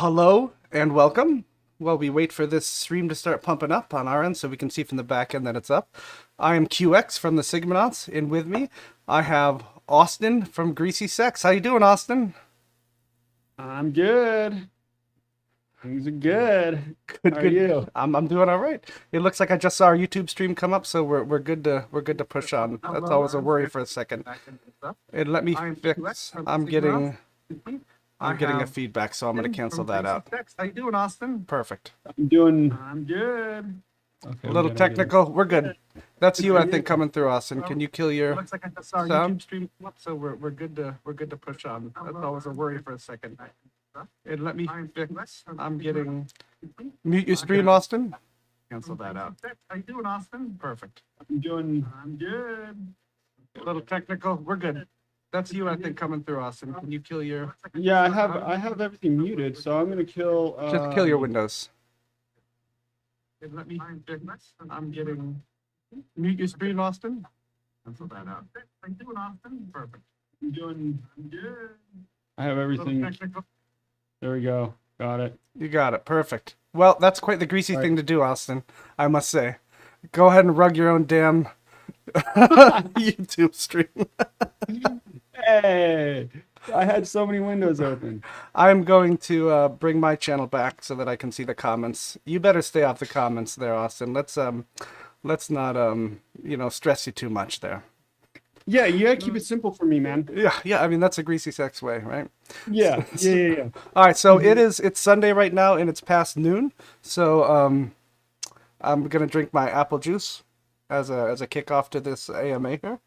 Hello and welcome. While we wait for this stream to start pumping up on our end so we can see from the back end that it's up. I am QX from the Sigmanauts, and with me I have Austin from GreasyCex. How you doing, Austin? I'm good. Things are good. Good, How are good. you? I'm doing all right. It looks like I just saw our YouTube stream come up, so we're good to push on. That's always a worry for a second. And let me fix. I'm getting a feedback, so I'm gonna cancel that out. How you doing, Austin? Perfect. I'm doing. I'm good. Okay, A we little got everything. technical. We're good. That's you, Are I think, you? coming through, Austin. Can you kill your Looks like I just saw our sound? YouTube stream come up, So we're good to push on. That's always a worry for a second. And let me fix. I'm getting mute your screen, Austin. Cancel that out. How you doing, Austin? Perfect. I'm doing. I'm good. A little technical. We're good. That's you, I think, coming through, Austin. Can you kill your Yeah, I have everything muted, so I'm gonna kill. just kill your windows? And let me fix. I'm getting mute your screen, Austin. Cancel that out. How you doing, Austin? Perfect. I'm doing. I'm good. I have A little everything. technical. There we go. Got it. You got it. Perfect. Well, that's quite the greasy All thing to do, Austin, I must say. Go ahead and rug your own damn YouTube stream. Hey, I had so many windows open. I'm going to bring my channel back so that I can see the comments. You better stay off the comments there, Austin. Let's not stress you too much there. Yeah, you gotta keep it simple for me, man. Yeah. I mean, that's a greasy sex way, right? Yeah. All right. So it's Sunday right now, and it's past noon. So I'm gonna drink my apple juice as a kickoff to this AMA here.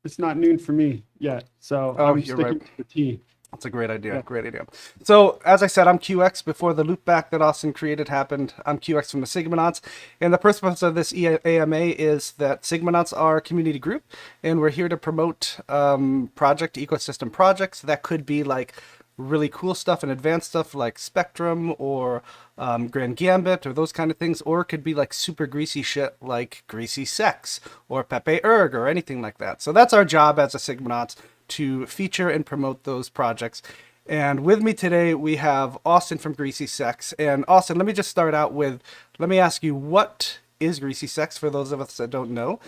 It's not noon for me yet, so Oh, I'm you're sticking right. to the tea. That's a great idea. Yeah. Great idea. So, as I said, I'm QX. Before the loopback that Austin created happened, I'm QX from the Sigmanauts. And the purpose of this AMA is that Sigmanauts are a community group, and we're here to promote ecosystem projects. That could be like really cool stuff and advanced stuff like Spectrum or Grand Gambit or those kind of things, or it could be like super greasy shit like GreasyCex or Pepe Erg or anything like that. So that's our job as a Sigmanauts, to feature and promote those projects. And with me today, we have Austin from GreasyCex. And Austin, let me just start out with, let me ask you, what is GreasyCex for those of us that don't know?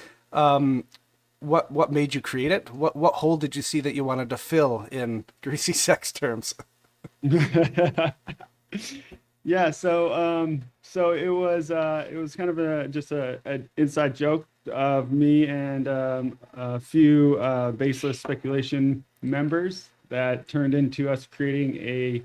What made you create it? What hole did you see that you wanted to fill in GreasyCex terms? Yeah, so it was kind of just a inside joke of me and a few baseless speculation members that turned into us creating a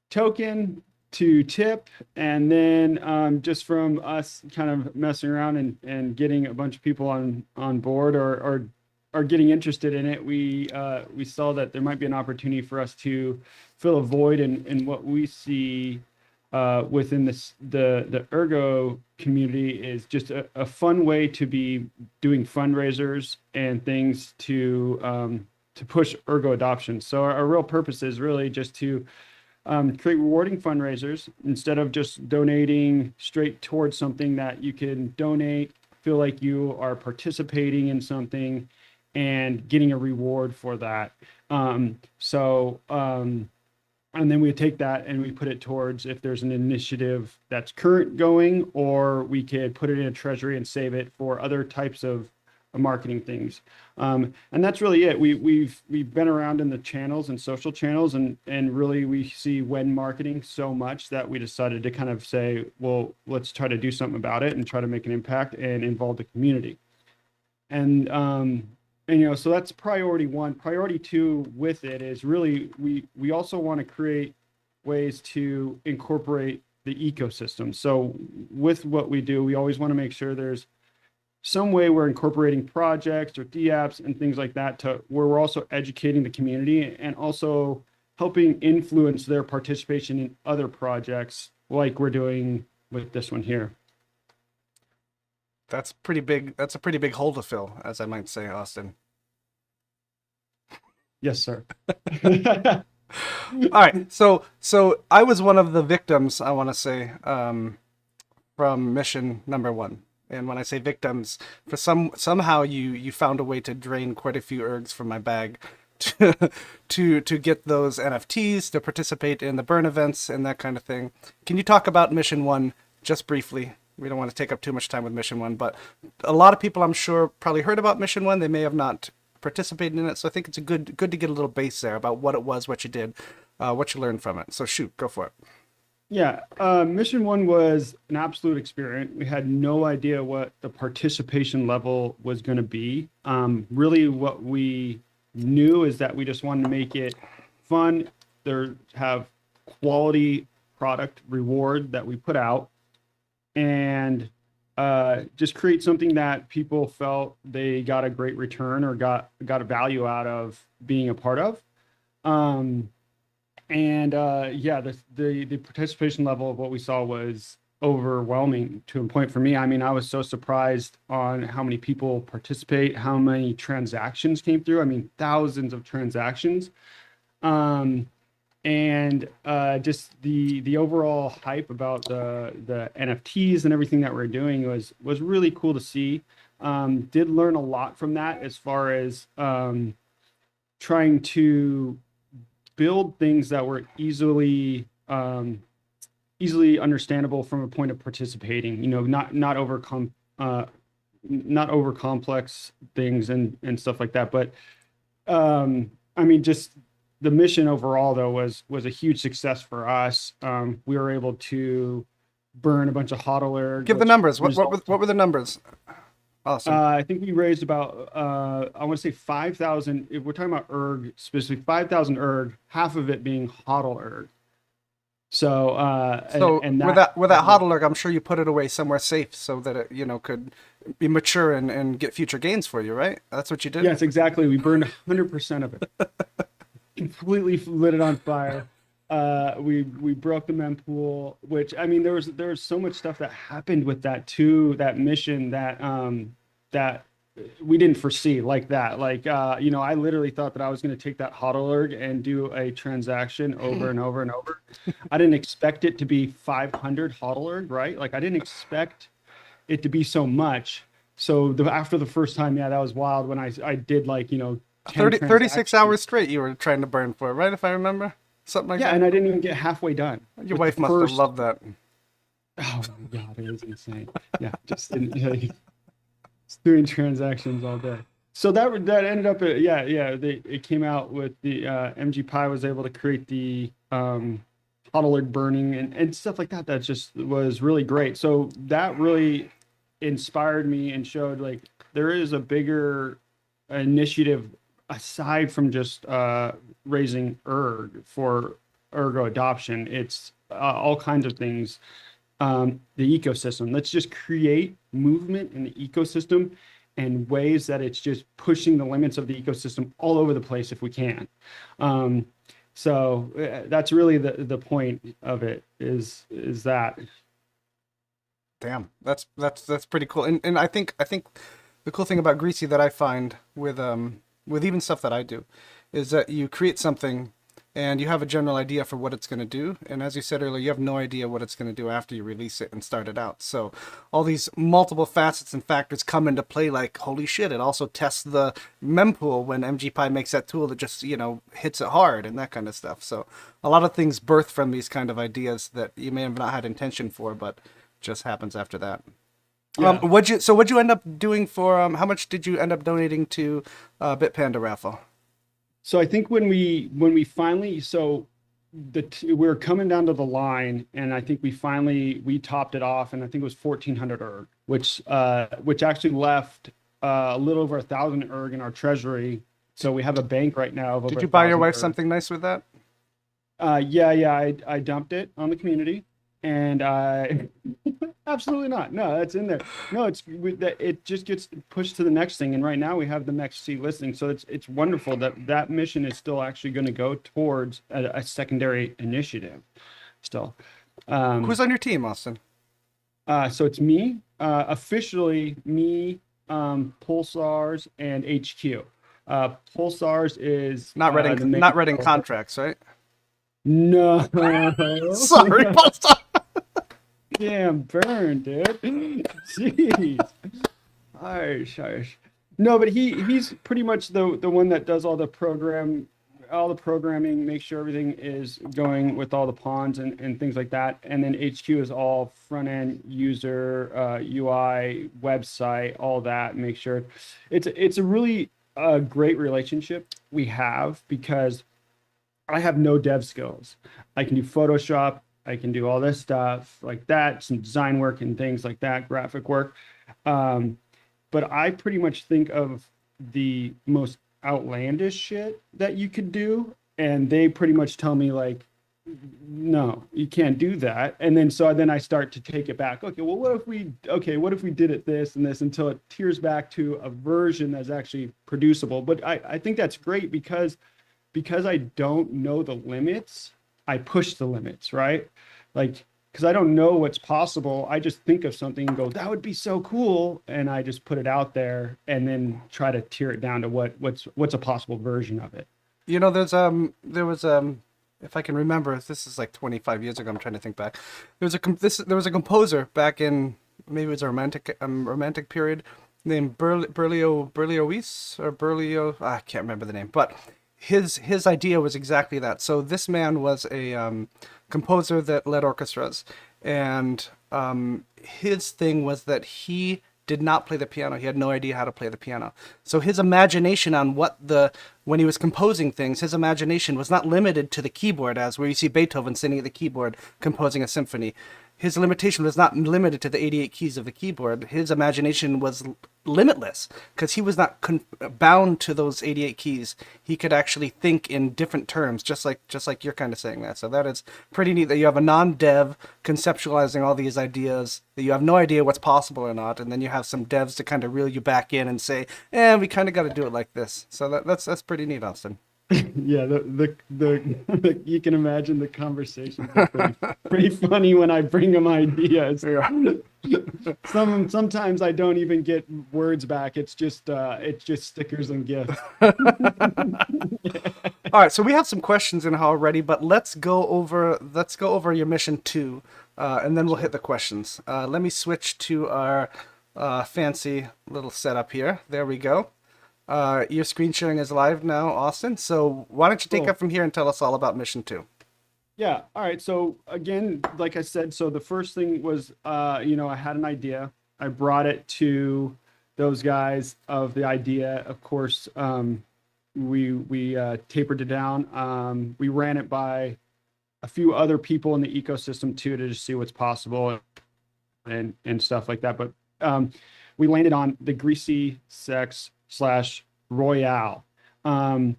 token to tip, and then just from us kind of messing around and getting a bunch of people on board or getting interested in it, we saw that there might be an opportunity for us to fill a void in what we see within the ergo community is just a fun way to be doing fundraisers and things to push ergo adoption. So our real purpose is really just to create rewarding fundraisers instead of just donating straight towards something that you can donate, feel like you are participating in something and getting a reward for that. And then we take that and we put it towards if there's an initiative that's current going, or we could put it in a treasury and save it for other types of marketing things. And that's really it. We've been around in the channels and social channels, and really we see when marketing so much that we decided to kind of say, well, let's try to do something about it and try to make an impact and involve the community. And so that's priority one. Priority two with it is really we also want to create ways to incorporate the ecosystem. So with what we do, we always want to make sure there's some way we're incorporating projects or DApps and things like that to where we're also educating the community and also helping influence their participation in other projects like we're doing with this one here. That's pretty big. That's a pretty big hole to fill, as I might say, Austin. Yes, sir. All right. So I was one of the victims, I want to say, from mission number one. And when I say victims, for somehow you found a way to drain quite a few ergs from my bag to get those NFTs, to participate in the burn events and that kind of thing. Can you talk about Mission 1 just briefly? We don't want to take up too much time with Mission 1, but a lot of people, I'm sure, probably heard about Mission 1. They may have not participated in it, so I think it's good to get a little base there about what it was, what you did, what you learned from it. So shoot, go for it. Yeah, Mission One was an absolute experience. We had no idea what the participation level was going to be. Really, what we knew is that we just wanted to make it fun. There have quality product reward that we put out, and just create something that people felt they got a great return or got a value out of being a part of. Yeah, the participation level of what we saw was overwhelming to a point for me. I mean, I was so surprised on how many people participate, how many transactions came through. I mean, thousands of transactions. Just the overall hype about the NFTs and everything that we're doing was really cool to see. Did learn a lot from that as far as trying to build things that were easily understandable from a point of participating. You know, not over complex things and stuff like that. But I mean, just the mission overall though was a huge success for us. We were able to burn a bunch of HODL. Give the numbers. What were the numbers? Awesome. I think we raised about, I want to say 5,000. If we're talking about ERG specifically, 5,000 ERG, half of it being HODL ERG. So, with that HODL ERG, I'm sure you put it away somewhere safe so that it, you know, could be mature and get future gains for you, right? That's what you did? Yes, exactly. We burned 100% of it. Completely lit it on fire. We broke the mempool, which, I mean, there was so much stuff that happened with that too, that mission that that we didn't foresee like that. Like you know, I literally thought that I was going to take that HODL and do a transaction over and over and over. I didn't expect it to be 500 HODL, right? Like I didn't expect it to be so much. So after the first time, yeah, that was wild when I did like, you know, 36 hours straight you were trying to burn for it, right? If I remember. Something like that. Yeah, and I didn't even get halfway done. Your wife must have loved that. Oh my God, it was insane. Yeah, just doing transactions all day. So that ended up, it came out with the MG Pi was able to create the HODL burning and stuff like that. That just was really great. So that really inspired me and showed like there is a bigger initiative aside from just raising ERG for ergo adoption. It's all kinds of things. The ecosystem. Let's just create movement in the ecosystem and ways that it's just pushing the limits of the ecosystem all over the place if we can. So that's really the point of it is that. Damn, that's pretty cool. And I think the cool thing about Greasy that I find with even stuff that I do is that you create something and you have a general idea for what it's going to do. And as you said earlier, you have no idea what it's going to do after you release it and start it out. So all these multiple facets and factors come into play like, holy shit, it also tests the mempool when MGPy makes that tool that just, you know, hits it hard and that kind of stuff. So a lot of things birth from these kind of ideas that you may have not had intention for, but just happens after that. Yeah. What'd you end up doing for how much did you end up donating to Bitpanda raffle? So I think when we finally we're coming down to the line, and I think we topped it off, and I think it was 1,400 ERG, which actually left a little over 1,000 ERG in our treasury. So we have a bank right now of over. Did you buy your wife ERG. something nice with that? I dumped it on the community. And absolutely not. No, that's in there. No, it just gets pushed to the next thing. And right now we have the next C listing. So it's wonderful that mission is still actually going to go towards a secondary initiative still. Who's on your team, Austin? So it's me, officially me, Pulsars and HQ. Pulsars is not reading contracts, right? No. Sorry, Pulsar. Damn, burn, dude. Jeez. Harsh. No, but he's pretty much the one that does all the programming, make sure everything is going with all the pawns and things like that. And then HQ is all front end user, UI, website, all that. Make sure it's a really great relationship we have because I have no dev skills. I can do Photoshop, I can do all this stuff like that, some design work and things like that, graphic work. Um, but I pretty much think of the most outlandish shit that you could do, and they pretty much tell me like, no, you can't do that. And then then I start to take it back. Okay, well, what if we did it this and this until it tears back to a version that's actually producible. But I think that's great because I don't know the limits, I push the limits, right? Like, because I don't know what's possible. I just think of something and go, that would be so cool. And I just put it out there and then try to tear it down to what's a possible version of it. there was if I can remember, this is like 25 years ago. I'm trying to think back. There was a composer back in, maybe it was a romantic period, named Berlioz or Berlioz. I can't remember the name, but his idea was exactly that. So this man was a composer that led orchestras, and his thing was that he did not play the piano. He had no idea how to play the piano. So his imagination on when he was composing things, his imagination was not limited to the keyboard, as where you see Beethoven sitting at the keyboard composing a symphony. His limitation was not limited to the 88 keys of the keyboard. His imagination was limitless because he was not bound to those 88 keys. He could actually think in different terms, just like you're kind of saying that. So that is pretty neat that you have a non-dev conceptualizing all these ideas that you have no idea what's possible or not, and then you have some devs to kind of reel you back in and say, we kind of got to do it like this. So that's pretty neat, Austin. Yeah, you can imagine the conversations are pretty funny when I bring them ideas. Yeah. Sometimes I don't even get words back. It's just stickers and gifs. All right, so we have some questions in already, but let's go over your mission 2, and then we'll hit the questions. Let me switch to our fancy little setup here. There we go. Your screen sharing is live now, Austin. So why don't you take Cool. up from here and tell us all about mission 2? Yeah. All right. So again, like I said, so the first thing was, I had an idea. I brought it to those guys of the idea. Of course, we tapered it down. We ran it by a few other people in the ecosystem too to just see what's possible and stuff like that. But we landed on the GreasyCex / Royale, and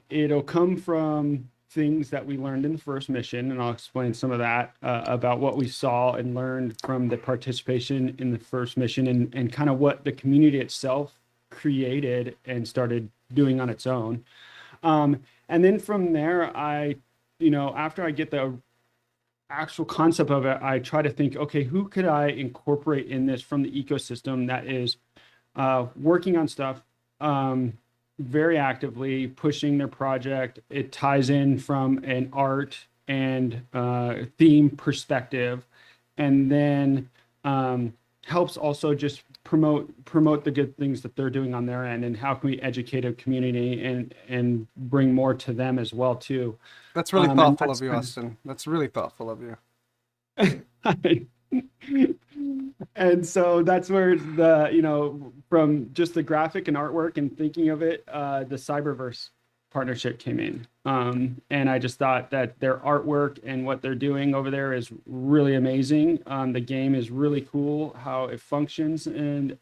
it'll come from things that we learned in the first mission, and I'll explain some of that about what we saw and learned from the participation in the first mission and kind of what the community itself created and started doing on its own. And then from there, after I get the actual concept of it, I try to think, okay, who could I incorporate in this from the ecosystem that is working on stuff very actively, pushing their project. It ties in from an art and theme perspective, and then helps also just promote the good things that they're doing on their end, and how can we educate a community and bring more to them as well too. That's really And thoughtful that's of you, kind Austin. That's really thoughtful of you. of and so that's where from just the graphic and artwork and thinking of it, the Cyberverse partnership came in. And I just thought that their artwork and what they're doing over there is really amazing. The game is really cool, how it functions. And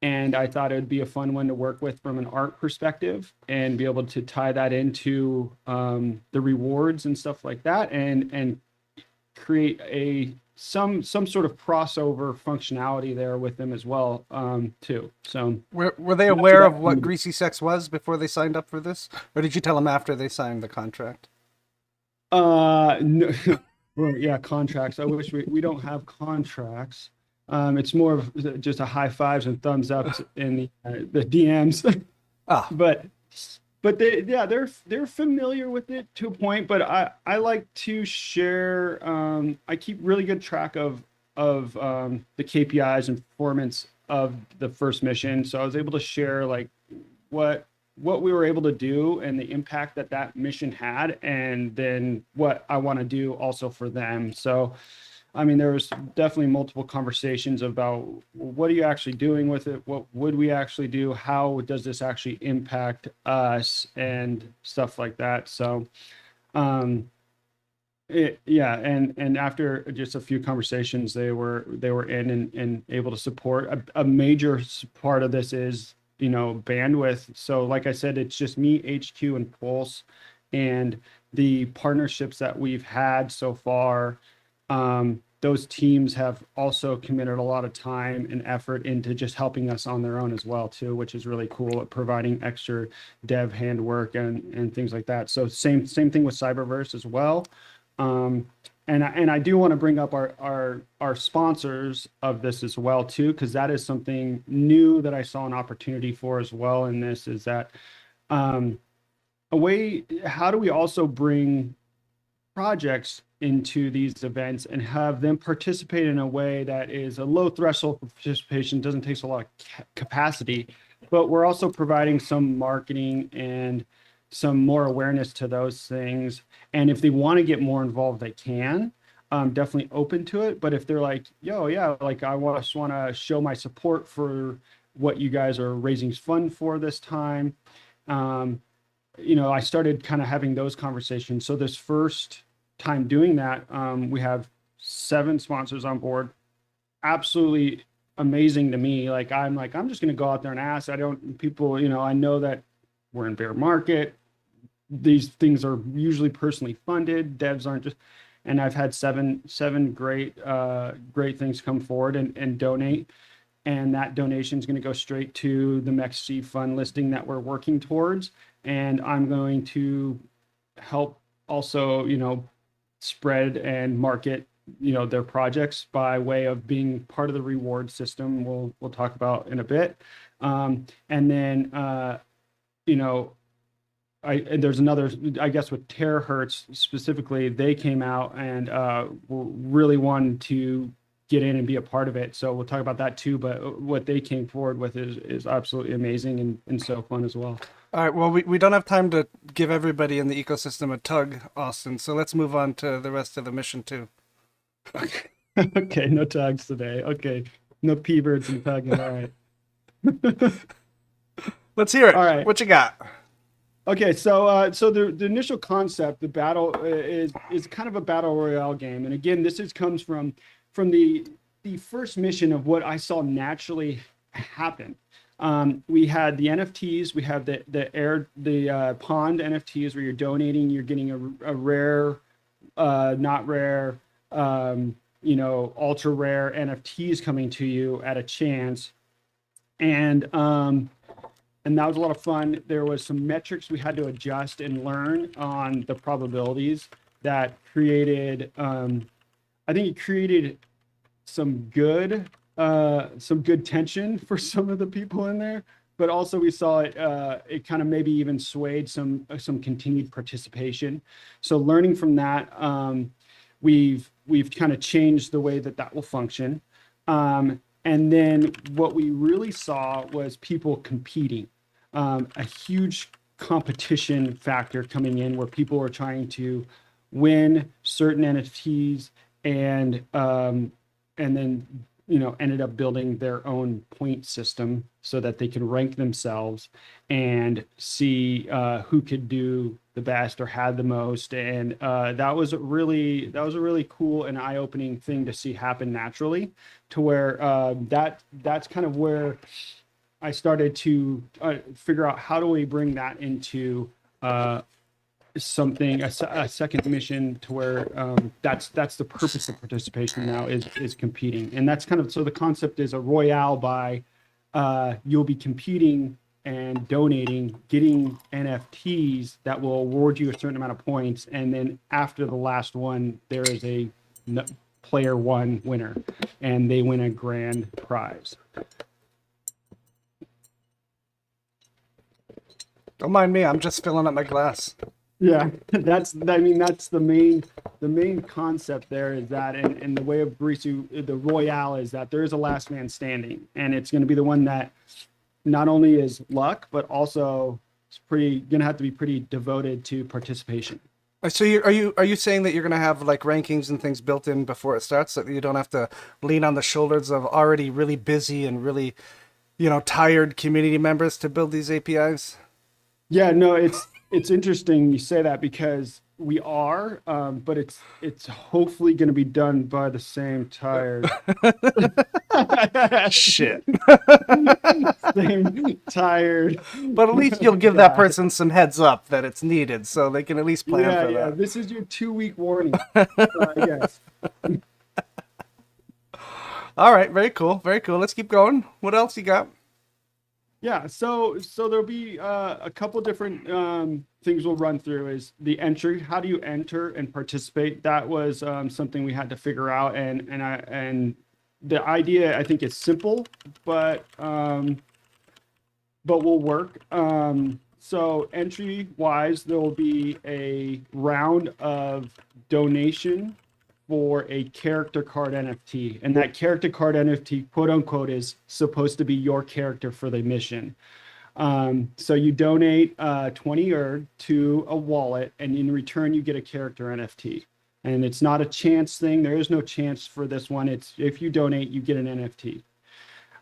I thought it would be a fun one to work with from an art perspective and be able to tie that into the rewards and stuff like that, and create some sort of crossover functionality there with them as well, too. So Were they that's aware of about what GreasyCex was before they signed up for this, or did you tell them after they signed the contract? no, well, yeah, contracts. I wish we don't have contracts. It's more of just a high fives and thumbs ups in the DMs. Ah, but they're familiar with it to a point, but I like to share. I keep really good track of the KPIs and performance of the first mission. So I was able to share like what we were able to do and the impact that that mission had, and then what I want to do also for them. So I mean, there was definitely multiple conversations about what are you actually doing with it? What would we actually do? How does this actually impact us and stuff like that? So, um, yeah, and after just a few conversations, they were in and able to support. A major part of this is, you know, bandwidth. So, like I said, it's just me, HQ, and Pulse, and the partnerships that we've had so far. Those teams have also committed a lot of time and effort into just helping us on their own as well too, which is really cool at providing extra dev handwork and things like that. So same thing with Cyberverse as well. Um, and I do want to bring up our sponsors of this as well too, because that is something new that I saw an opportunity for as well in this, is that um, how do we also bring projects into these events and have them participate in a way that is a low threshold for participation, doesn't take a lot of capacity, but we're also providing some marketing and some more awareness to those things. And if they want to get more involved, they can. Definitely open to it. But if they're like, yo, yeah, like I just want to show my support for what you guys are raising fund for this time. You know, I started kind of having those conversations. So this first time doing that, we have 7 sponsors on board. Absolutely amazing to me. I'm just going to go out there and ask. People, you know, I know that we're in bear market. These things are usually personally funded. Devs aren't just, and I've had seven great things come forward and donate. And that donation is going to go straight to the MEXC fund listing that we're working towards. And I'm going to help also, you know, spread and market, you know, their projects by way of being part of the reward system. We'll talk about in a bit. And then, you know, there's another, I guess, with Terahertz specifically, they came out and really wanted to get in and be a part of it. So we'll talk about that too. But what they came forward with is absolutely amazing and so fun as well. All right, well, we don't have time to give everybody in the ecosystem a tug, Austin, so let's move on to the rest of the mission too. Okay, no tugs today. Okay, no P-birds and tugging. All right. Let's hear it. All right. What you got? Okay, so the initial concept, the battle is kind of a battle royale game, and again, comes from the first mission of what I saw naturally happen. We had the NFTs, we have the pond NFTs where you're donating, you're getting a rare, not rare, you know, ultra rare NFTs coming to you at a chance, and that was a lot of fun. There was some metrics we had to adjust and learn on the probabilities that created, I think it created some good tension for some of the people in there, but also we saw it kind of maybe even swayed some continued participation. So learning from that, we've kind of changed the way that will function. And then what we really saw was people competing, a huge competition factor coming in where people were trying to win certain NFTs and then, you know, ended up building their own point system so that they could rank themselves and see who could do the best or had the most. And that was a really cool and eye-opening thing to see happen naturally, to where that's kind of where I started to figure out how do we bring that into something, a second mission, to where that's the purpose of participation now is competing. And that's kind of, so the concept is a royale by you'll be competing and donating, getting NFTs that will award you a certain amount of points, and then after the last one there is a player one winner and they win a grand prize. Don't mind me, I'm just filling up my glass. Yeah, that's the main the main concept there is that in the way of Greasy, the Royale is that there is a last man standing, and it's going to be the one that not only is luck, but also it's pretty going to have to be pretty devoted to participation. So are you saying that you're gonna have like rankings and things built in before it starts, so that you don't have to lean on the shoulders of already really busy and really, tired community members to build these APIs? Yeah, no, it's interesting you say that because we are, but it's hopefully going to be done by the same tired, Shit. same tired But at least you'll give that guy. person some heads up that it's needed, so they can at least plan Yeah, for yeah. that. This is your 2 week warning. Yes. All right, very cool, very cool. Let's keep going. What else you got? Yeah, so there'll be a couple different things we'll run through is the entry. How do you enter and participate? That was something we had to figure out, and the idea I think is simple, but will work. So entry wise, there will be a round of donation for a character card NFT. And that character card NFT, quote unquote, is supposed to be your character for the mission. So you donate 20 ERG to a wallet, and in return, you get a character NFT. And it's not a chance thing. There is no chance for this one. It's if you donate, you get an NFT.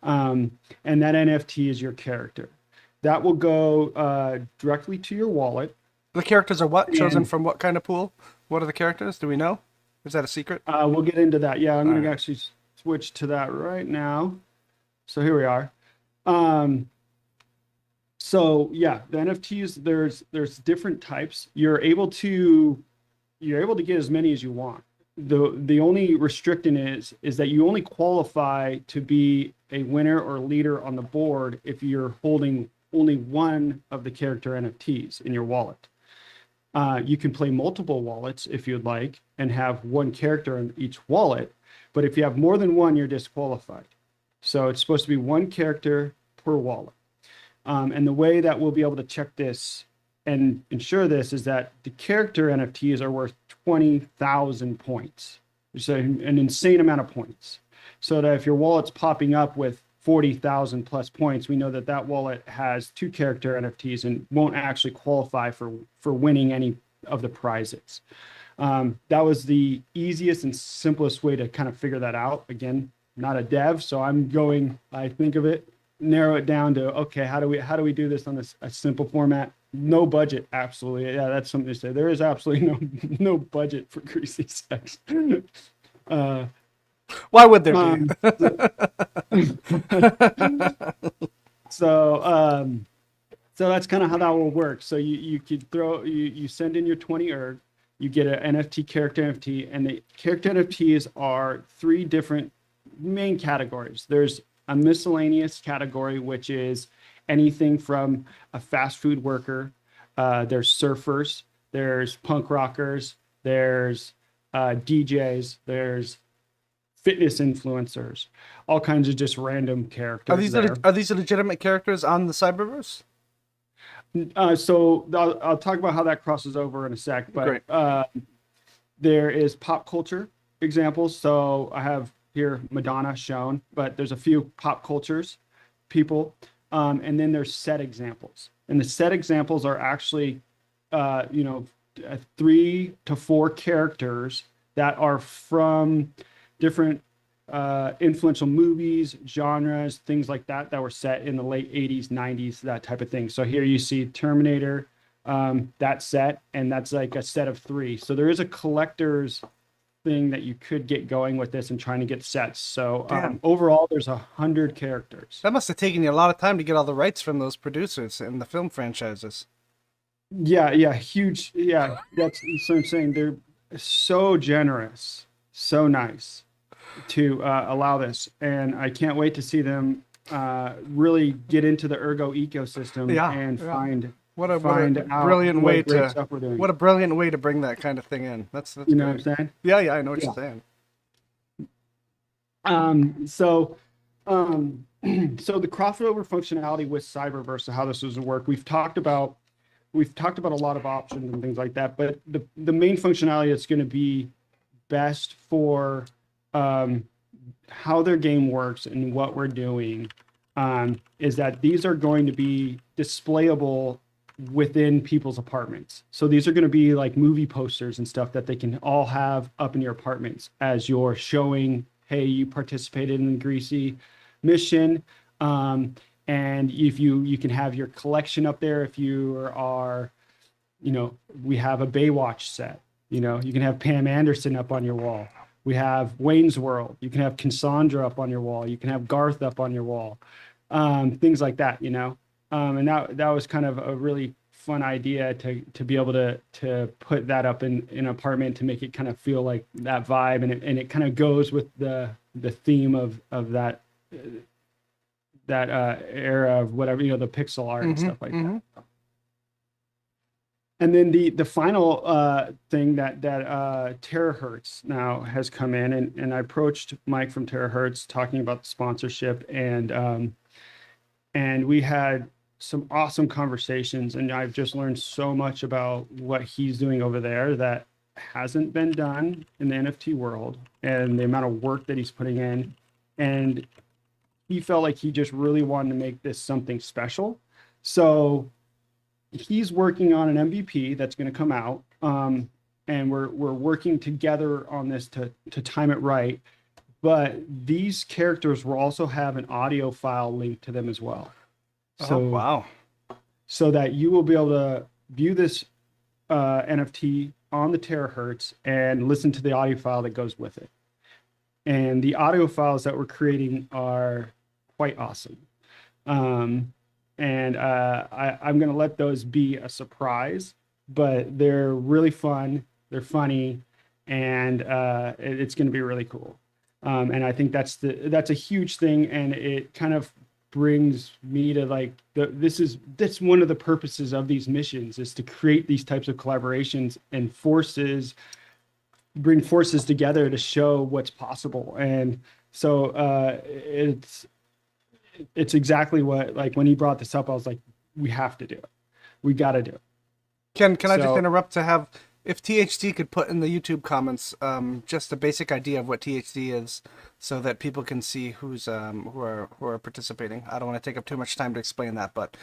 And that NFT is your character. That will go directly to your wallet. The characters are what? Chosen And from what kind of pool? What are the characters? Do we know? Is that a secret? we'll get into that. Yeah, I'm All going to right. actually switch to that right now. So here we are. Um, so yeah, the NFTs, there's different types. You're able to get as many as you want. The only restriction is that you only qualify to be a winner or leader on the board if you're holding only one of the character NFTs in your wallet. You can play multiple wallets if you'd like and have one character in each wallet, but if you have more than one, you're disqualified. So it's supposed to be one character per wallet. And the way that we'll be able to check this and ensure this is that the character NFTs are worth 20,000 points. It's an insane amount of points. So that if your wallet's popping up with 40,000 plus points, we know that that wallet has two character NFTs and won't actually qualify for winning any of the prizes. That was the easiest and simplest way to kind of figure that out. Again, not a dev, so I think of it, narrow it down to, okay, how do we do this on a simple format? No budget, absolutely. Yeah, that's something to say. There is absolutely no budget for GreasyCex. Uh, Why would there be? um, so so that's kind of how that will work. So you could you send in your 20 ERG, you get an NFT character NFT, and the character NFTs are three different main categories. There's a miscellaneous category, which is anything from a fast food worker, there's surfers, there's punk rockers, there's DJs, there's fitness influencers, all kinds of just random characters there. Are these legitimate characters on the Cyberverse? So I'll talk about how that crosses over in a sec, Great. but there is pop culture examples. So I have here Madonna shown, but there's a few pop cultures people. And then there's set examples. And the set examples are actually, 3 to 4 characters that are from different influential movies, genres, things like that were set in the late 80s, 90s, that type of thing. So here you see Terminator, that set, and that's like a set of 3. So there is a collector's thing that you could get going with this and trying to get sets. So overall, there's 100 characters. That must have taken you a lot of time to get all the rights from those producers and the film franchises. Yeah, huge. Yeah, that's so I'm saying. They're so generous, so nice to allow this, and I can't wait to see them really get into the Ergo ecosystem and find out brilliant way great stuff we're doing. what a brilliant way to bring that kind of thing in. That's You know great. what I'm saying? Yeah, I know what you're saying. So the crossover functionality with Cyberverse, how this was work. We've talked about we've talked about a lot of options and things like that, but the main functionality that's going to be best for how their game works and what we're doing is that these are going to be displayable within people's apartments. So these are going to be like movie posters and stuff that they can all have up in your apartments as you're showing, hey, you participated in the Greasy mission. And if you can have your collection up there, if you are, we have a Baywatch set, you can have Pam Anderson up on your wall. We have Wayne's World. You can have Cassandra up on your wall. You can have Garth up on your wall. Things like that, and that was kind of a really fun idea to be able to put that up in an apartment to make it kind of feel like that vibe, and it kind of goes with the theme of that era of whatever, the pixel art and stuff like that. And then the final thing that Terahertz now has come in, and I approached Mike from Terahertz talking about the sponsorship, and we had some awesome conversations, and I've just learned so much about what he's doing over there that hasn't been done in the NFT world, and the amount of work that he's putting in. And he felt like he just really wanted to make this something special. So he's working on an MVP that's going to come out, and we're working together on this to time it right. But these characters will also have an audio file linked to them as well. So, oh, wow. So that you will be able to view this NFT on the Terahertz and listen to the audio file that goes with it. And the audio files that we're creating are quite awesome. I'm going to let those be a surprise, but they're really fun. They're funny, and it's going to be really cool. And I think that's a huge thing, and it kind of brings me to like that's one of the purposes of these missions, is to create these types of collaborations and bring forces together to show what's possible. And so it's exactly what, like, when he brought this up, I was like, we have to do it. We got to do it. Can I just interrupt to have, if THD could put in the YouTube comments just a basic idea of what THD is, so that people can see who are participating. I don't want to take up too much time to explain that, but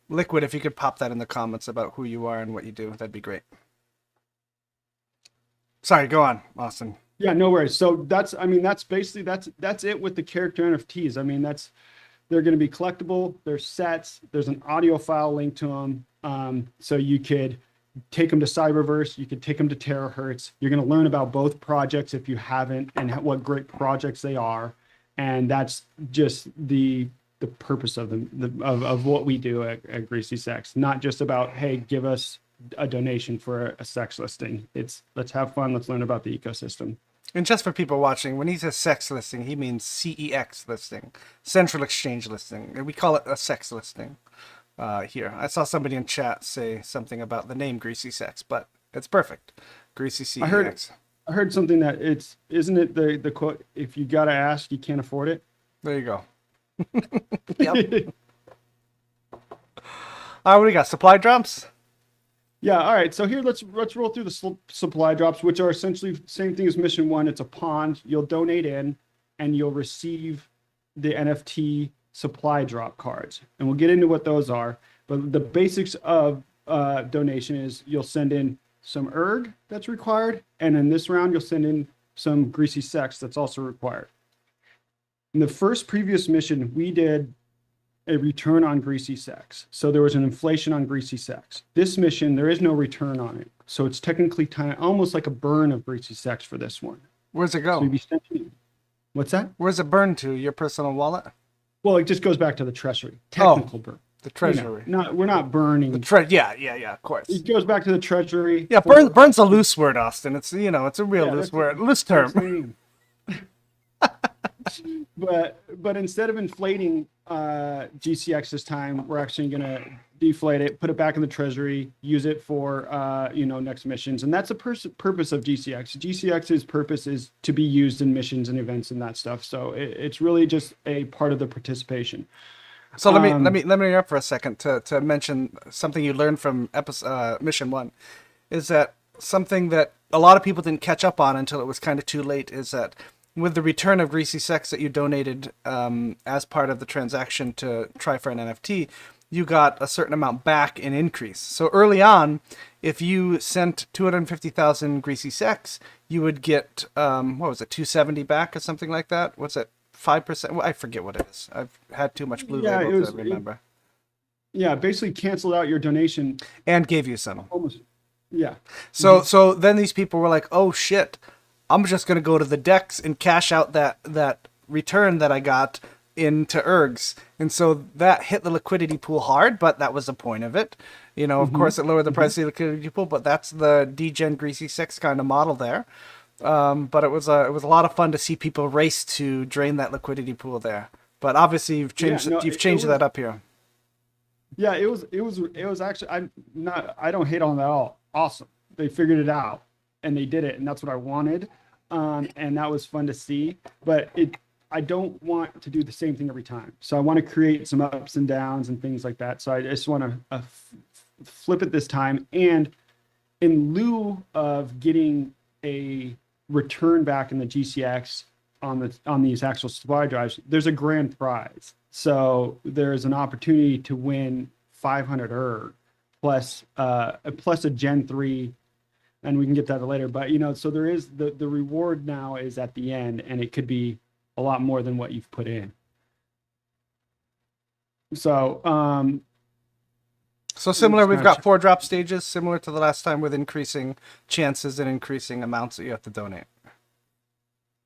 Liquid, if you could pop that in the comments about who you are and what you do, that'd be great. Sorry, go on, Austin. Yeah, no worries. So that's basically that's it with the character NFTs. I mean, they're going to be collectible. There's sets. There's an audio file linked to them. So you could take them to Cyberverse. You could take them to Terahertz. You're going to learn about both projects if you haven't, and what great projects they are. And that's just the purpose of them, of what we do at GreasyCex. Not just about, hey, give us a donation for a sex listing. It's let's have fun. Let's learn about the ecosystem. And just for people watching, when he says sex listing, he means CEX listing, Central Exchange listing. And we call it a sex listing here. I saw somebody in chat say something about the name GreasyCex, but it's perfect. Greasy CEX. I heard something that isn't it the quote, if you got to ask, you can't afford it? There you go. Yep. What do we got? Supply drops? Yeah, all right. So here, let's roll through the supply drops, which are essentially the same thing as Mission 1. It's a pond. You'll donate in, and you'll receive the NFT supply drop cards. And we'll get into what those are. But the basics of donation is you'll send in some erg that's required, and in this round, you'll send in some GreasyCex that's also required. In the first previous mission, we did a return on GreasyCex. So there was an inflation on GreasyCex. This mission, there is no return on it. So it's technically almost like a burn of GreasyCex for this one. Where's it go? So what's that? Where's it burn to? Your personal wallet? Well, it just goes back to the treasury. Technical burn. The treasury. We're not burning. Yeah, of course. It goes back to the treasury. Yeah, burn's a loose word, Austin. It's it's a real loose word. Loose term. But instead of inflating GCX this time, we're actually going to deflate it, put it back in the treasury, use it for next missions, and that's the purpose of GCX. GCX's purpose is to be used in missions and events and that stuff. So it's really just a part of the participation. So let me interrupt for a second to mention something you learned from episode mission 1, is that something that a lot of people didn't catch up on until it was kind of too late is that with the return of GreasyCex that you donated as part of the transaction to try for an NFT, you got a certain amount back in increase. So early on, if you sent 250,000 GreasyCex, you would get what was it, 270 back or something like that? What's it, 5%? Well, I forget what it is. I've had too much Blue Yeah, Label to remember. Yeah, basically canceled out your donation. And gave you some. Almost. Yeah. So then these people were like, "Oh shit, I'm just gonna go to the DEX and cash out that return that I got into ergs." And so that hit the liquidity pool hard, but that was the point of it. Of course, it lowered the price of the liquidity pool, but that's the degen GreasyCex kind of model there. But it was a lot of fun to see people race to drain that liquidity pool there. But obviously, you've changed that up here. Yeah, it was actually, I don't hate on that at all. Awesome. They figured it out and they did it, and that's what I wanted. And that was fun to see, but I don't want to do the same thing every time. So I want to create some ups and downs and things like that. So I just want to flip it this time. And in lieu of getting a return back in the GCX on these actual supply drives, there's a grand prize. So there's an opportunity to win 500 ERG plus a Gen 3, and we can get that later. But so there is the reward now is at the end, and it could be a lot more than what you've put in. So similar, we've got 4 drop stages, similar to the last time, with increasing chances and increasing amounts that you have to donate.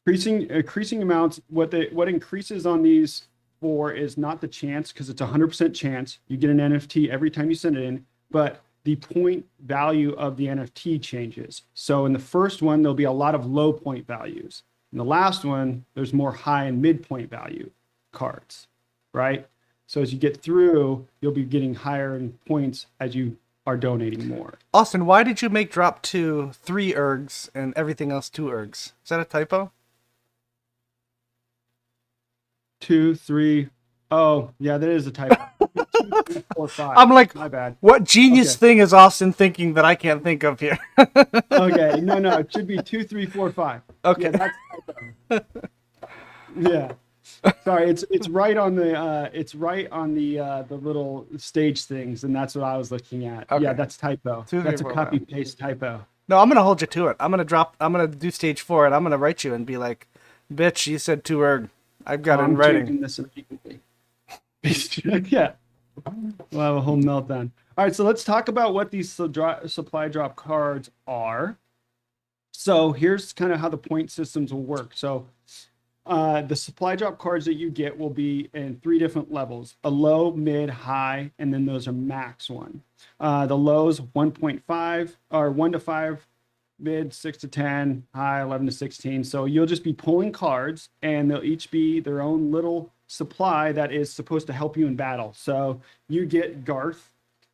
Increasing amounts. What increases on these 4 is not the chance, because it's 100% chance you get an NFT every time you send it in, but the point value of the NFT changes. So in the first one, there'll be a lot of low point values. In the last one, there's more high and mid point value cards, right? So as you get through, you'll be getting higher in points as you are donating more. Austin, why did you make drop 2 3 ergs and everything else 2 ergs? Is that a typo? 2, 3. Oh, yeah, that is a typo. 2, 3, 4, 5. I'm like, my bad. What genius thing is Austin thinking that I can't think of here? Okay, no, it should be 2, 3, 4, 5. Okay, yeah, that's yeah. Sorry, it's right on the little stage things, and that's what I was looking at. Okay. Yeah, that's typo. 2, that's 3, 4, a copy paste typo. No, I'm gonna hold you to it. I'm gonna do stage 4, and I'm gonna write you and be like, "Bitch, you said 2 erg. I've got it in writing." This yeah, we'll have a whole meltdown. All right, so let's talk about what these supply drop cards are. So here's kind of how the point systems will work. So the supply drop cards that you get will be in 3 different levels: a low, mid, high, and then those are max one. The lows 1.5 or 1 to 5, mid 6 to 10, high 11 to 16. So you'll just be pulling cards, and they'll each be their own little supply that is supposed to help you in battle. So you get Garth,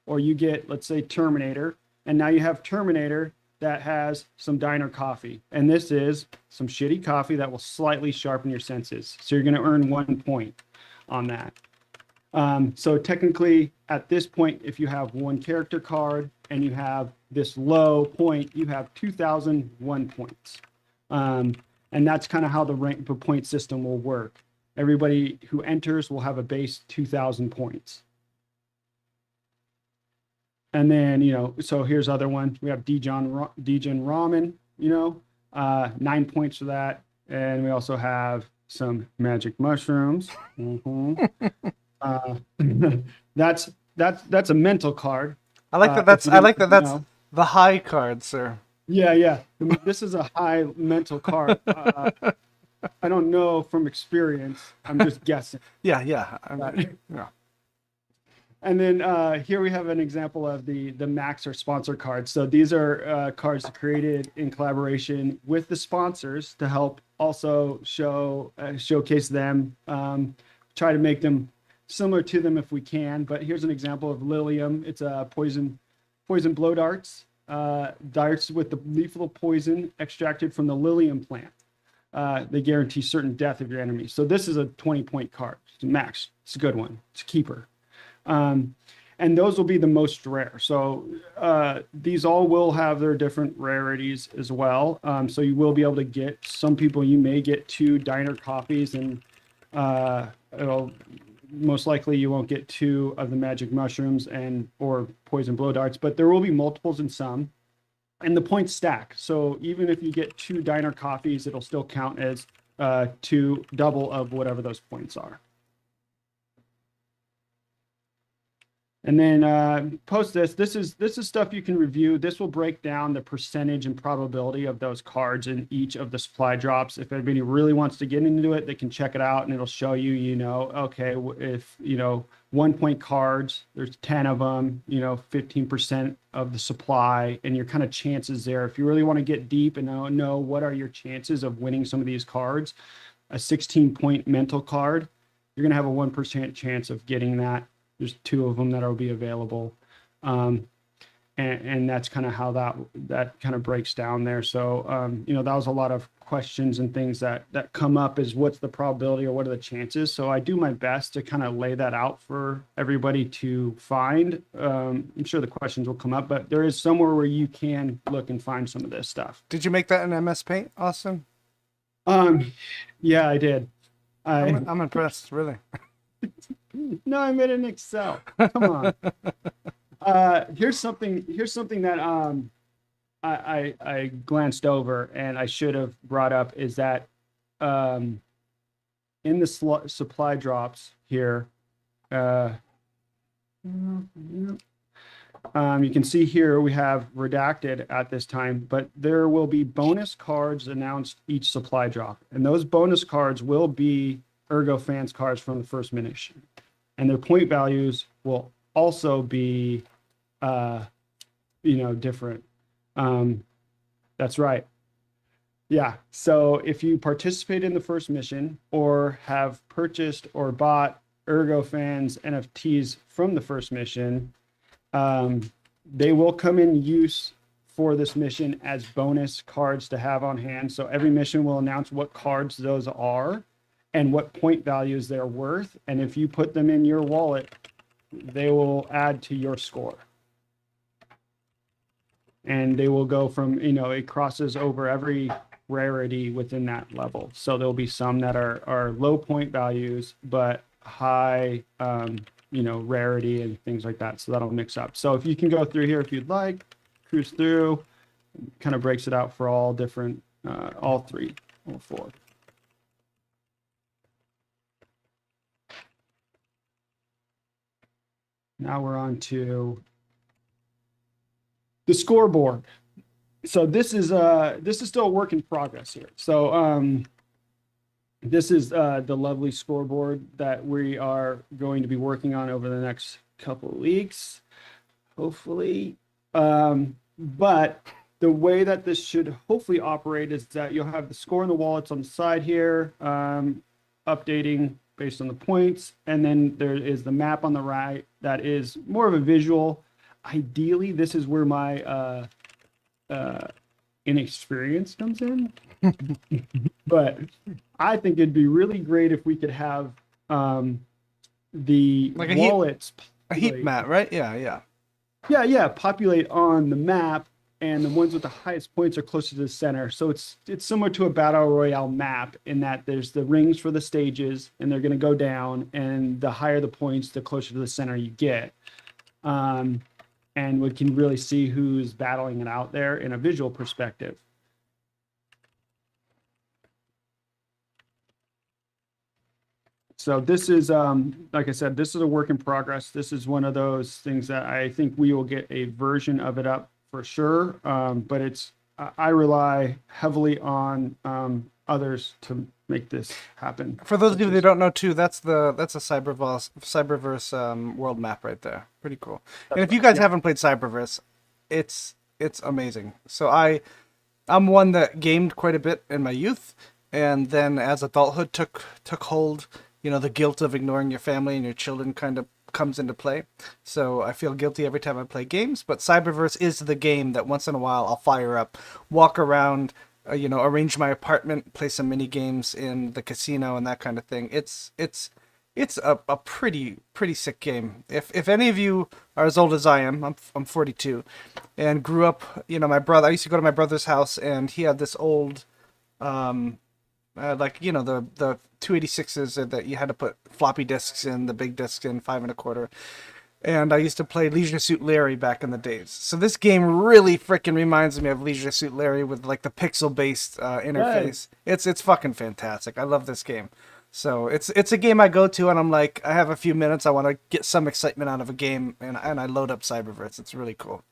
or you get, let's say, Terminator, and now you have Terminator that has some diner coffee, and this is some shitty coffee that will slightly sharpen your senses. So you're going to earn 1 point on that. So technically, at this point, if you have 1 character card and you have this low point, you have 2,001 points. And that's kind of how the point system will work. Everybody who enters will have a base 2,000 points. And then, so here's other one. We have Degen Ramen, 9 points for that. And we also have some magic mushrooms. That's a mental card. I like that. That's the high card, sir. Yeah. This is a high mental card. I don't know from experience. I'm just guessing. Yeah. Yeah. And then here we have an example of the Max or sponsor cards. So these are cards created in collaboration with the sponsors to help also showcase them, try to make them similar to them if we can. But here's an example of Lilium. It's a poison blow darts with the lethal poison extracted from the Lilium plant. they guarantee certain death of your enemy. So this is a 20-point card. It's a max. It's a good one. It's a keeper. Um, and those will be the most rare. So these all will have their different rarities as well. So you will be able to get, some people, you may get 2 diner coffees, and it'll most likely you won't get 2 of the magic mushrooms and or poison blow darts, but there will be multiples in some. And the points stack. So even if you get 2 diner coffees, it'll still count as 2 double of whatever those points are. And then post this. This is stuff you can review. This will break down the percentage and probability of those cards in each of the supply drops. If anybody really wants to get into it, they can check it out, and it'll show you, okay, if 1-point cards, there's 10 of them, 15% of the supply, and your kind of chances there. If you really want to get deep and know what are your chances of winning some of these cards, a 16-point mental card, you're going to have a 1% chance of getting that. There's 2 of them that will be available. And that's kind of how that kind of breaks down there. So, that was a lot of questions and things that come up, is what's the probability or what are the chances? So I do my best to kind of lay that out for everybody to find. I'm sure the questions will come up, but there is somewhere where you can look and find some of this stuff. Did you make that in MS Paint, Austin? Yeah, I did. I'm impressed, really. No, I made it in Excel. Come on. Here's something that I glanced over and I should have brought up, is that in the supply drops here, you can see here we have redacted at this time, but there will be bonus cards announced each supply drop, and those bonus cards will be Ergo fans cards from the first mission, and their point values will also be different. That's right. Yeah. So if you participate in the first mission or have purchased or bought Ergo fans NFTs from the first mission, they will come in use for this mission as bonus cards to have on hand. So every mission will announce what cards those are and what point values they're worth. And if you put them in your wallet, they will add to your score. And they will go from, it crosses over every rarity within that level. So there'll be some that are low point values, but high, rarity and things like that. So that'll mix up. So if you can go through here, if you'd like, cruise through, kind of breaks it out for all different, all 4. Now we're on to the scoreboard. So this is still a work in progress here. So this is the lovely scoreboard that we are going to be working on over the next couple of weeks, hopefully. But the way that this should hopefully operate is that you'll have the score in the wallets on the side here, updating based on the points. And then there is the map on the right that is more of a visual. Ideally, this is where my inexperience comes in. But I think it'd be really great if we could have the like wallets. A heat map, right? Yeah. Yeah, populate on the map, and the ones with the highest points are closer to the center. So it's similar to a battle royale map in that there's the rings for the stages, and they're going to go down, and the higher the points, the closer to the center you get. And we can really see who's battling it out there in a visual perspective. So this is, like I said, this is a work in progress. This is one of those things that I think we will get a version of it up for sure. But I rely heavily on others to make this happen. For those of you that don't know too, that's a Cyberverse world map right there. Pretty cool. And if you guys haven't played Cyberverse, it's amazing. So I'm one that gamed quite a bit in my youth, and then as adulthood took hold, the guilt of ignoring your family and your children kind of comes into play. So I feel guilty every time I play games, but Cyberverse is the game that once in a while I'll fire up, walk around, arrange my apartment, play some mini games in the casino and that kind of thing. It's a pretty sick game. If any of you are as old as I am, I'm 42, and grew up, my brother. I used to go to my brother's house, and he had this old, the 286s that you had to put floppy disks in, the big disks in, 5 1/4. And I used to play Leisure Suit Larry back in the days. So this game really freaking reminds me of Leisure Suit Larry with like the pixel-based interface. It's fucking fantastic. I love this game. So it's a game I go to and I'm like, I have a few minutes. I want to get some excitement out of a game, and I load up Cyberverse. It's really cool.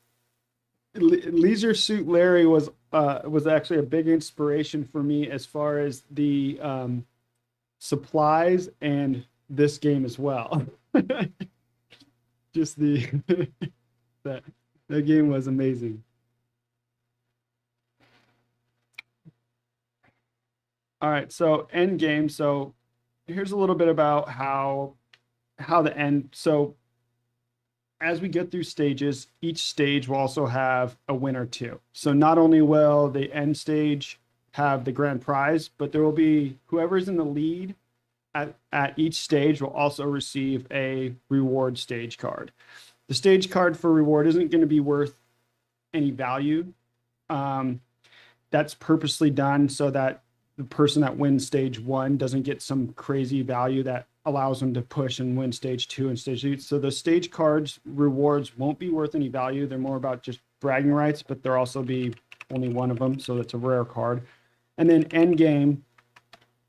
Leisure Suit Larry was actually a big inspiration for me as far as the supplies and this game as well. Just that game was amazing. All right, so end game. So here's a little bit about how the end. So as we get through stages, each stage will also have a winner too. So not only will the end stage have the grand prize, but there will be whoever's in the lead at each stage will also receive a reward stage card. The stage card for reward isn't going to be worth any value. That's purposely done so that the person that wins stage 1 doesn't get some crazy value that allows them to push and win stage 2 and stage 3. So the stage cards rewards won't be worth any value. They're more about just bragging rights, but there'll also be only one of them. So that's a rare card. And then end game,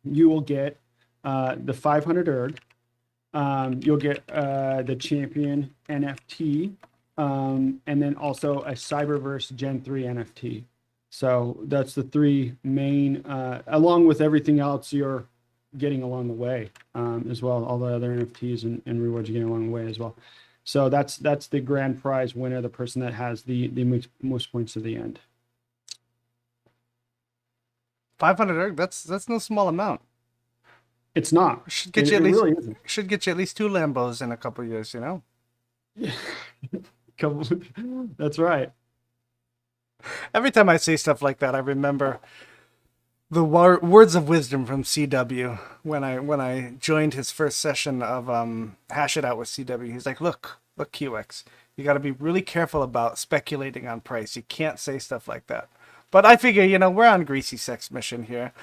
you will get the 500 erg. You'll get the champion NFT, and then also a Cyberverse Gen 3 NFT. So that's the 3 main, along with everything else you're getting along the way as well. All the other NFTs and rewards you're getting along the way as well. So that's the grand prize winner, the person that has the most points to the end. 500 erg. That's no small amount. It's not. Should get you at least 2 Lambos in a couple of years, Yeah. That's right. Every time I say stuff like that, I remember the words of wisdom from CW when I joined his first session of Hash It Out with CW. He's like, look, QX, you got to be really careful about speculating on price. You can't say stuff like that. But I figure, we're on GreasyCex mission here.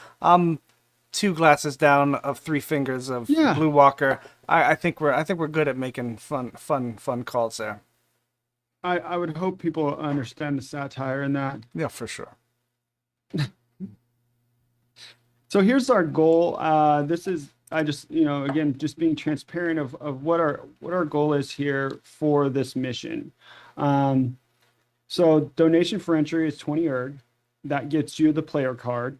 2 glasses down of 3 fingers of Blue Walker. I think we're good at making fun calls there. I would hope people understand the satire in that. Yeah, for sure. So here's our goal. This is again just being transparent of what our goal is here for this mission. So donation for entry is 20 erg. That gets you the player card.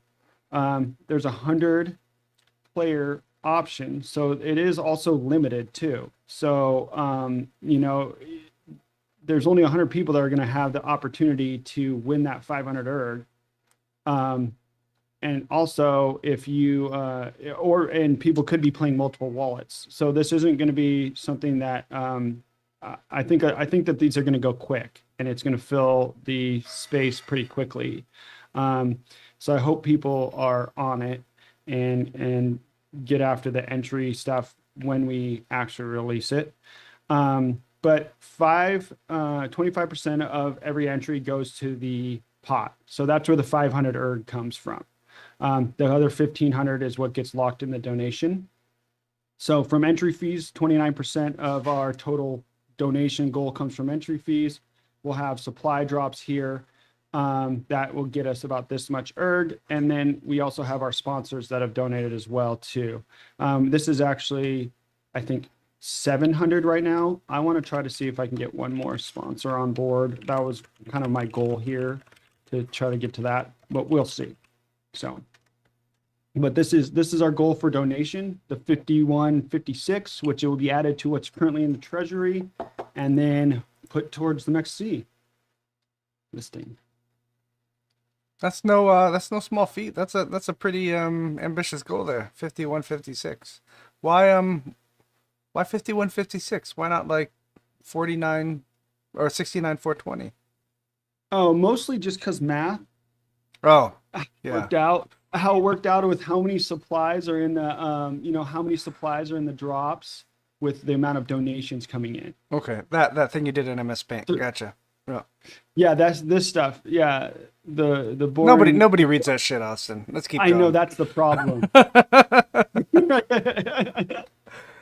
There's 100 player option, so it is also limited too. So there's only 100 people that are going to have the opportunity to win that 500 erg. And also, if you and people could be playing multiple wallets, so this isn't going to be something that I think that these are going to go quick, and it's going to fill the space pretty quickly. So I hope people are on it and get after the entry stuff when we actually release it. But 25% of every entry goes to the pot. So that's where the 500 erg comes from. The other 1,500 is what gets locked in the donation. So from entry fees, 29% of our total donation goal comes from entry fees. We'll have supply drops here. That will get us about this much erg. And then we also have our sponsors that have donated as well too. This is actually, I think, 700 right now. I want to try to see if I can get one more sponsor on board. That was kind of my goal here, to try to get to that, but we'll see. So, but this is our goal for donation, the 5156, which it will be added to what's currently in the treasury and then put towards the next C listing. That's no small feat. That's a pretty ambitious goal there. 5156. Why 5156? Why not like 49 or 69 420? Oh, mostly just because math. Oh, Yeah. worked out, how it worked out with how many supplies are in the, how many supplies are in the drops with the amount of donations coming in. Okay. That thing you did in MS Paint. So, Gotcha. Yeah. yeah, that's this stuff. Yeah, the Nobody boring. nobody reads that shit, Austin. Let's keep I know going. that's the problem. I'll be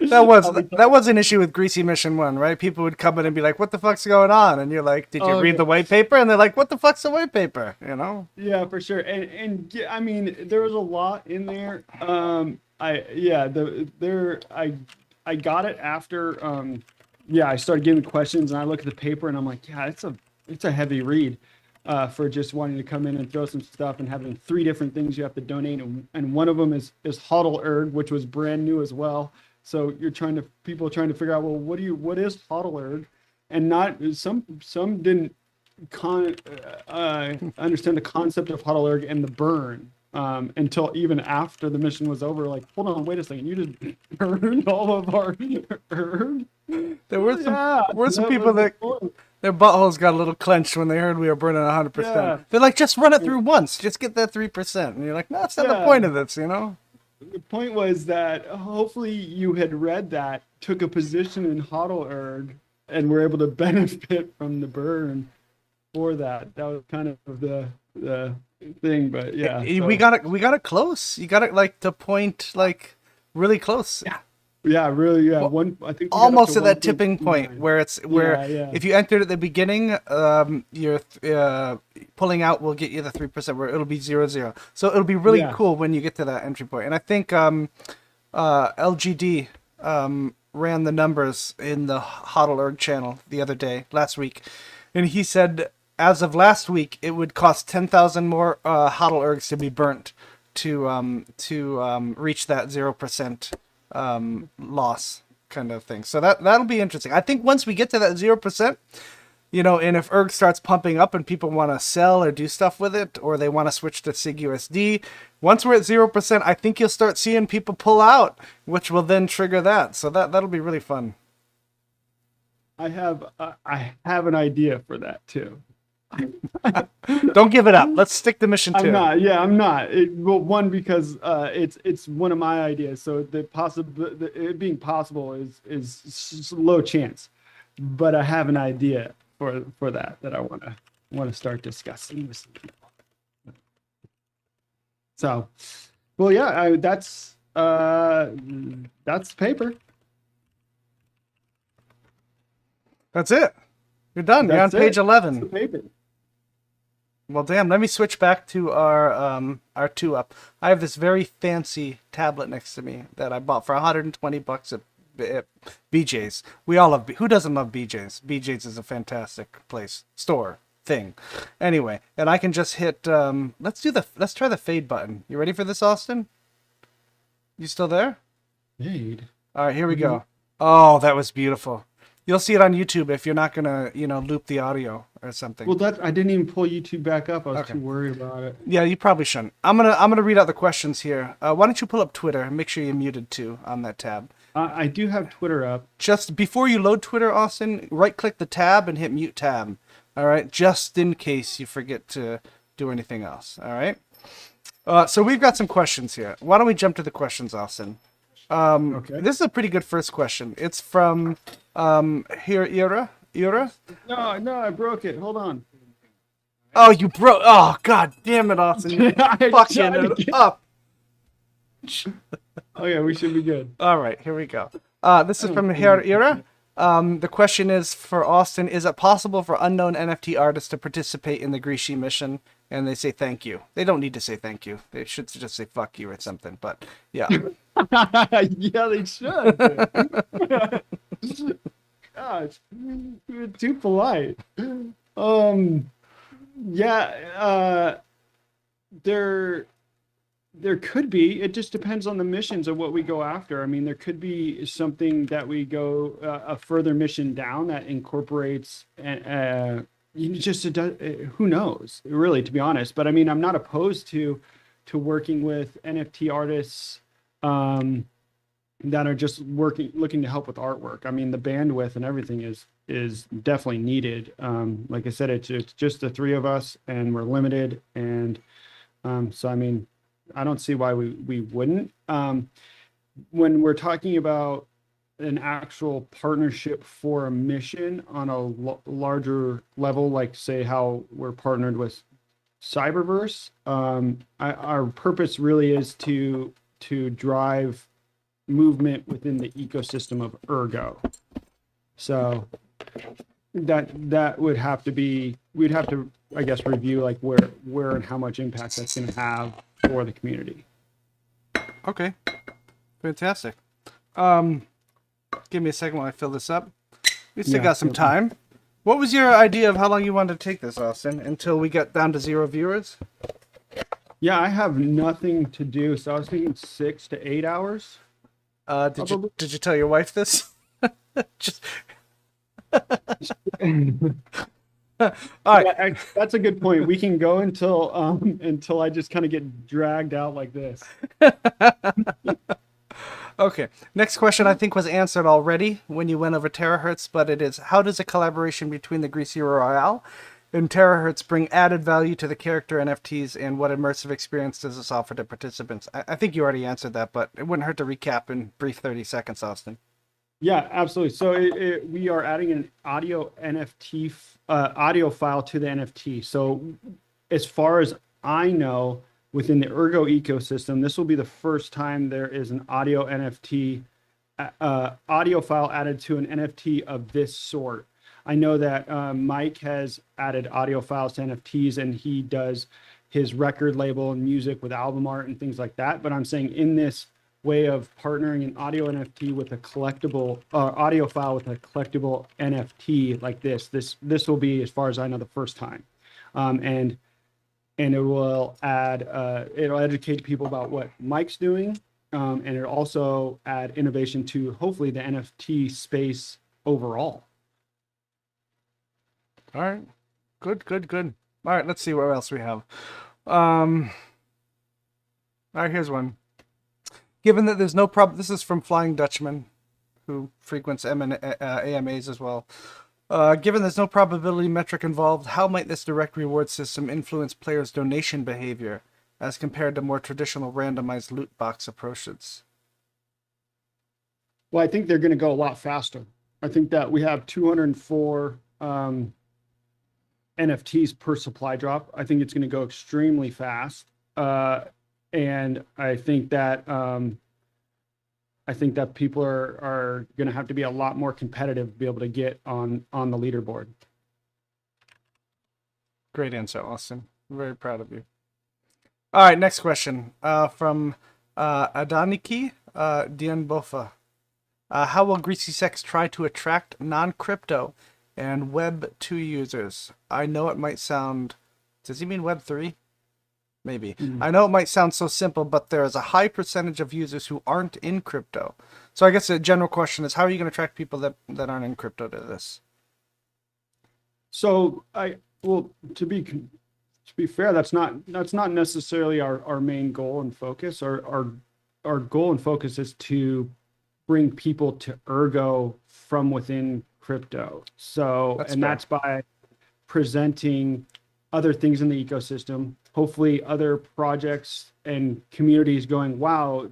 That was an issue with Greasy Mission 1, right? People would come in and be like, "What the fuck's going on?" And you're like, "Did you read okay. the white paper?" And they're like, "What the fuck's the white paper?" You know? Yeah, for sure. And yeah, I mean, there was a lot in there. I yeah, I got it after yeah, I started getting the questions and I look at the paper and I'm like, yeah, it's a heavy read for just wanting to come in and throw some stuff and having three different things you have to donate and one of them is Huddle Erg, which was brand new as well. So people are trying to figure out, well, what is Huddle Erg? And not some didn't understand the concept of Huddle Erg and the burn until even after the mission was over. Like, hold on, wait a second, you just burned all of our erg? There were some that people was the that point. their buttholes got a little clenched when they heard we were burning 100%. Yeah. They're like, "Just run it through once. Just get that 3%." And you're like, "No, that's not the Yeah. point of this, you know?" The point was that hopefully you had read that, took a position in Huddle Erg, and were able to benefit from the burn for that. That was kind of the thing, but yeah. We got it close. You got it like to point like really close. Yeah, really, yeah. Well, I think we got up almost to at that tipping point 1.29. where Yeah. if you entered at the beginning, your pulling out will get you the 3% where it'll be 0-0. So it'll be really Yeah. cool when you get to that entry point. And I think LGD ran the numbers in the Hodl Erg channel the other day, last week, and he said as of last week it would cost 10,000 more Hodl Ergs to be burnt to reach that 0% loss kind of thing. So that'll be interesting. I think once we get to that 0%, and if ERG starts pumping up and people want to sell or do stuff with it, or they want to switch to SIG-USD, once we're at 0%, I think you'll start seeing people pull out, which will then trigger that. So that'll be really fun. I have an idea for that too. Don't give it up. Let's stick to mission 2. I'm not. Well, one, because it's one of my ideas. So it being possible is low chance, but I have an idea for that I want to start discussing with some people. So, well, yeah, that's the paper. That's it. You're done. You're on page 11. That's the paper. Well, damn, let me switch back to our 2-up. I have this very fancy tablet next to me that I bought for $120 at BJ's. We all love, who doesn't love BJ's? BJ's is a fantastic store thing. Anyway, and I can just hit, let's try the fade button. You ready for this, Austin? You still there? Fade. All right, here we go. Oh, that was beautiful. You'll see it on YouTube if you're not gonna, loop the audio or something. Well, I didn't even pull YouTube back up. I was too worried about it. Yeah, you probably shouldn't. I'm gonna read out the questions here. Why don't you pull up Twitter and make sure you're muted too on that tab. I do have Twitter up. Just before you load Twitter, Austin, right-click the tab and hit mute tab. All right, just in case you forget to do anything else. All right. So we've got some questions here. Why don't we jump to the questions, Austin? Okay. This is a pretty good first question. It's from here, Ira. No, I broke it. Hold on. Oh, you broke. Oh, god damn it, Austin! You I fucking tried to it get- up. Okay, we should be good. All right, here we go. This is from Herr Ira. The question is for Austin: is it possible for unknown NFT artists to participate in the Greasy mission? And they say thank you. They don't need to say thank you. They should just say fuck you or something. But yeah. Yeah, they should. Gosh, you're too polite. Yeah, there could be. It just depends on the missions of what we go after. I mean, there could be something that we go a further mission down that incorporates who knows, really, to be honest. But I mean, I'm not opposed to working with NFT artists that are just looking to help with artwork. I mean, the bandwidth and everything is definitely needed. Like I said, it's just the three of us, and we're limited. And So I mean, I don't see why we wouldn't. When we're talking about an actual partnership for a mission on a larger level, like say how we're partnered with Cyberverse, our purpose really is to drive movement within the ecosystem of Ergo. So that would have to be, we'd have to, I guess, review like where and how much impact that's going to have for the community. Okay, fantastic. Give me a second while I fill this up. We still got some time. What was your idea of how long you wanted to take this, Austin, until we get down to 0 viewers? Yeah, I have nothing to do, so I was thinking 6 to 8 hours. Did you tell your wife this? Just all right. Yeah, that's a good point. We can go until I just kind of get dragged out like this. Okay. Next question I think was answered already when you went over terahertz, but it is, how does a collaboration between the Greasy Royale and terahertz bring added value to the character NFTs, and what immersive experience does this offer to participants? I think you already answered that, but it wouldn't hurt to recap in brief 30 seconds, Austin. Yeah, absolutely. So we are adding an audio NFT audio file to the NFT. So as far as I know, within the Ergo ecosystem, this will be the first time there is an audio NFT audio file added to an NFT of this sort. I know that Mike has added audio files to NFTs, and he does his record label and music with album art and things like that. But I'm saying in this way of partnering an audio NFT with a collectible audio file with a collectible NFT like this will be, as far as I know, the first time. And it will add, it'll educate people about what Mike's doing, and it'll also add innovation to hopefully the NFT space overall. All right. Good. All right, let's see what else we have. All right, here's one. Given that there's no problem, this is from Flying Dutchman, who frequents AMAs as well. Given there's no probability metric involved, how might this direct reward system influence players' donation behavior as compared to more traditional randomized loot box approaches? Well, I think they're going to go a lot faster. I think that we have 204 NFTs per supply drop. I think it's going to go extremely fast. And I think that people are going to have to be a lot more competitive to be able to get on the leaderboard. Great answer, Austin. I'm very proud of you. All right, next question from Adaniki Dianbofa. How will GreasyCex try to attract non-crypto and Web 2 users? I know it might sound... Does he mean Web 3? Maybe. I know it might sound so simple, but there is a high percentage of users who aren't in crypto. So I guess the general question is, how are you going to attract people that aren't in crypto to this? So to be fair, that's not necessarily our main goal and focus. Our goal and focus is to bring people to Ergo from within crypto. So that's by presenting other things in the ecosystem, hopefully other projects and communities going, wow,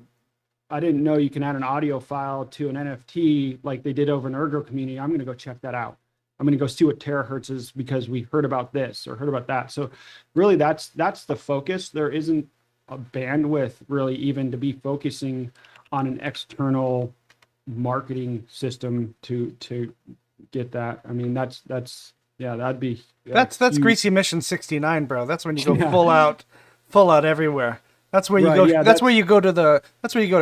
I didn't know you can add an audio file to an NFT like they did over an Ergo community. I'm going to go check that out. I'm going to go see what terahertz is because we heard about this or heard about that. So really that's the focus. There isn't a bandwidth really even to be focusing on an external marketing system to get that. I mean, that's that'd be that's Greasy Mission 69, bro. That's when you go full out everywhere. That's where you go. Yeah, that's where you go to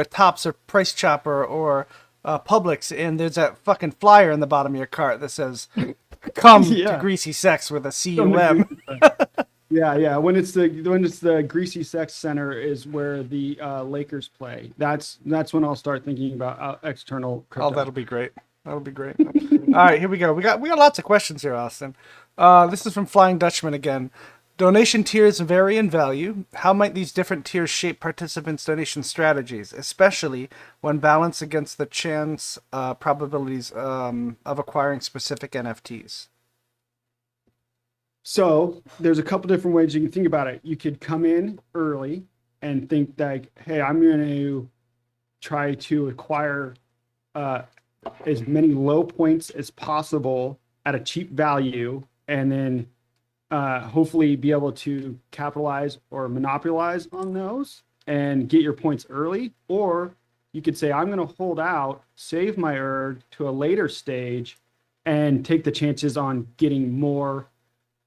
Tops or Price Chopper or Publix, and there's that fucking flyer in the bottom of your cart that says "Come to GreasyCex with a CUM." Yeah. When it's the GreasyCex Center is where the Lakers play. That's when I'll start thinking about external crypto. Oh, that'll be great. All right, here we go. We got lots of questions here, Austin. This is from Flying Dutchman again. Donation tiers vary in value. How might these different tiers shape participants' donation strategies, especially when balanced against the chance probabilities of acquiring specific NFTs? So there's a couple different ways you can think about it. You could come in early and think like, hey, I'm going to try to acquire uh, as many low points as possible at a cheap value, and then hopefully be able to capitalize or monopolize on those and get your points early. Or you could say, I'm going to hold out, save my ERG to a later stage, and take the chances on getting more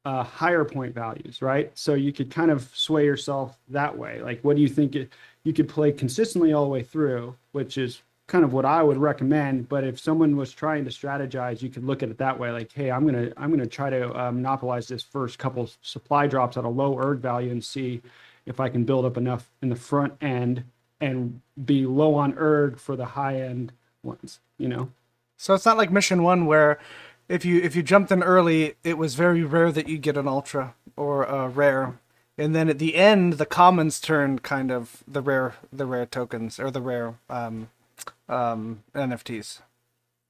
higher point values, right? So you could kind of sway yourself that way. Like, what do you think you could play consistently all the way through, which is kind of what I would recommend. But if someone was trying to strategize, you could look at it that way. Like, hey, I'm gonna try to monopolize this first couple supply drops at a low ERG value and see if I can build up enough in the front end and be low on ERG for the high end ones, you know? So it's not like Mission 1 where if you jumped in early, it was very rare that you get an ultra or a rare. And then at the end, the commons turned kind of the rare tokens or the rare NFTs.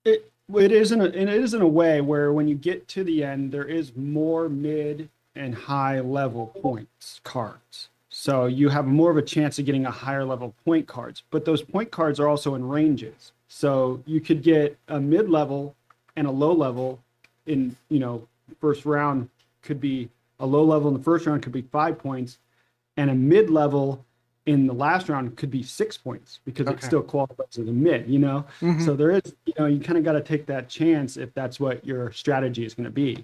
It is in a way where when you get to the end, there is more mid and high level points cards. So you have more of a chance of getting a higher level point cards, but those point cards are also in ranges. So you could get a mid level and a low level in, first round could be a low level in the first round could be 5 points, and a mid level in the last round could be 6 points because it still qualifies as a mid, Mm-hmm. So there is, you kind of got to take that chance if that's what your strategy is going to be.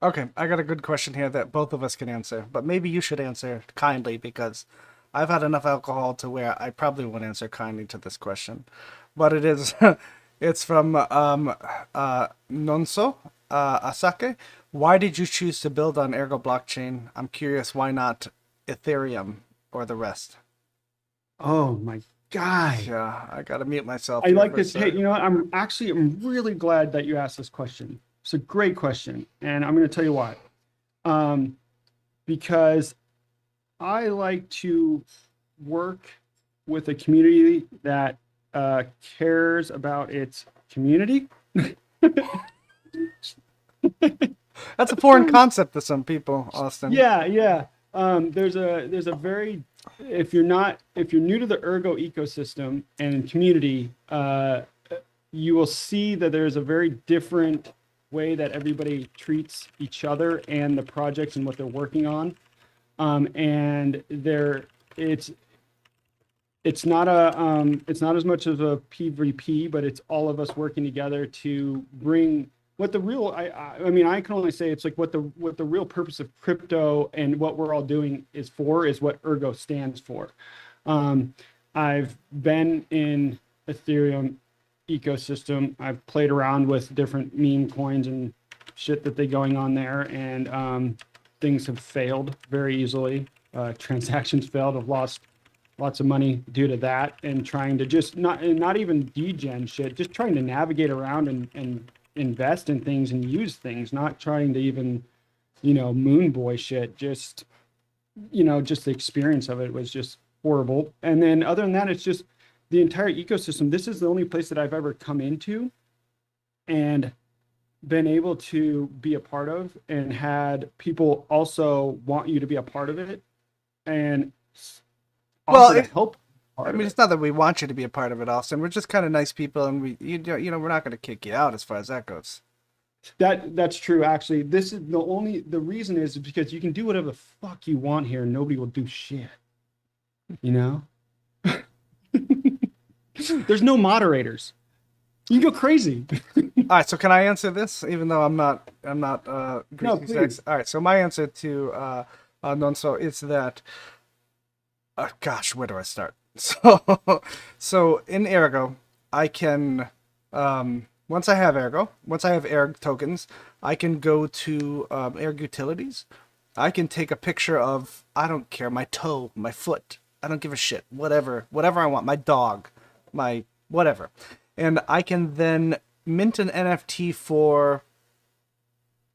Okay, I got a good question here that both of us can answer, but maybe you should answer kindly because I've had enough alcohol to where I probably won't answer kindly to this question. But it is, it's from Nonso Asake. Why did you choose to build on Ergo blockchain? I'm curious, why not Ethereum or the rest? Oh my God. Yeah, I gotta mute myself. I here like for a this. Hey, sec. I'm really glad that you asked this question. It's a great question. And I'm going to tell you why. Because I like to work with a community that cares about its community. That's a foreign concept to some people, Austin. Yeah. There's a very, if you're new to the Ergo ecosystem and community, you will see that there's a very different way that everybody treats each other and the projects and what they're working on. And it's not as much of a PvP, but it's all of us working together to bring what the real, I can only say it's like what the real purpose of crypto and what we're all doing is what Ergo stands for. I've been in Ethereum ecosystem. I've played around with different meme coins and shit that they going on there, and things have failed very easily. Transactions failed. I've lost lots of money due to that, and trying to just not even degen shit, just trying to navigate around and invest in things and use things, not trying to even, moon boy shit. Just the experience of it was just horrible. And then other than that, it's just the entire ecosystem. This is the only place that I've ever come into and been able to be a part of, and had people also want you to be a part of it, and also to help. It's not that we want you to be a part of it, Austin. We're just kind of nice people, and we're not going to kick you out as far as that goes. That's true. Actually, this is the reason is because you can do whatever the fuck you want here, and nobody will do shit. There's no moderators. You can go crazy. All right, so can I answer this, even though I'm not GreasyCex? All right, so my answer to Nonso is that, gosh, where do I start? So in Ergo, I can once I have Ergo tokens, I can go to Ergo utilities. I can take a picture of, I don't care, my toe, my foot. I don't give a shit. Whatever I want. My dog, my whatever. And I can then mint an NFT for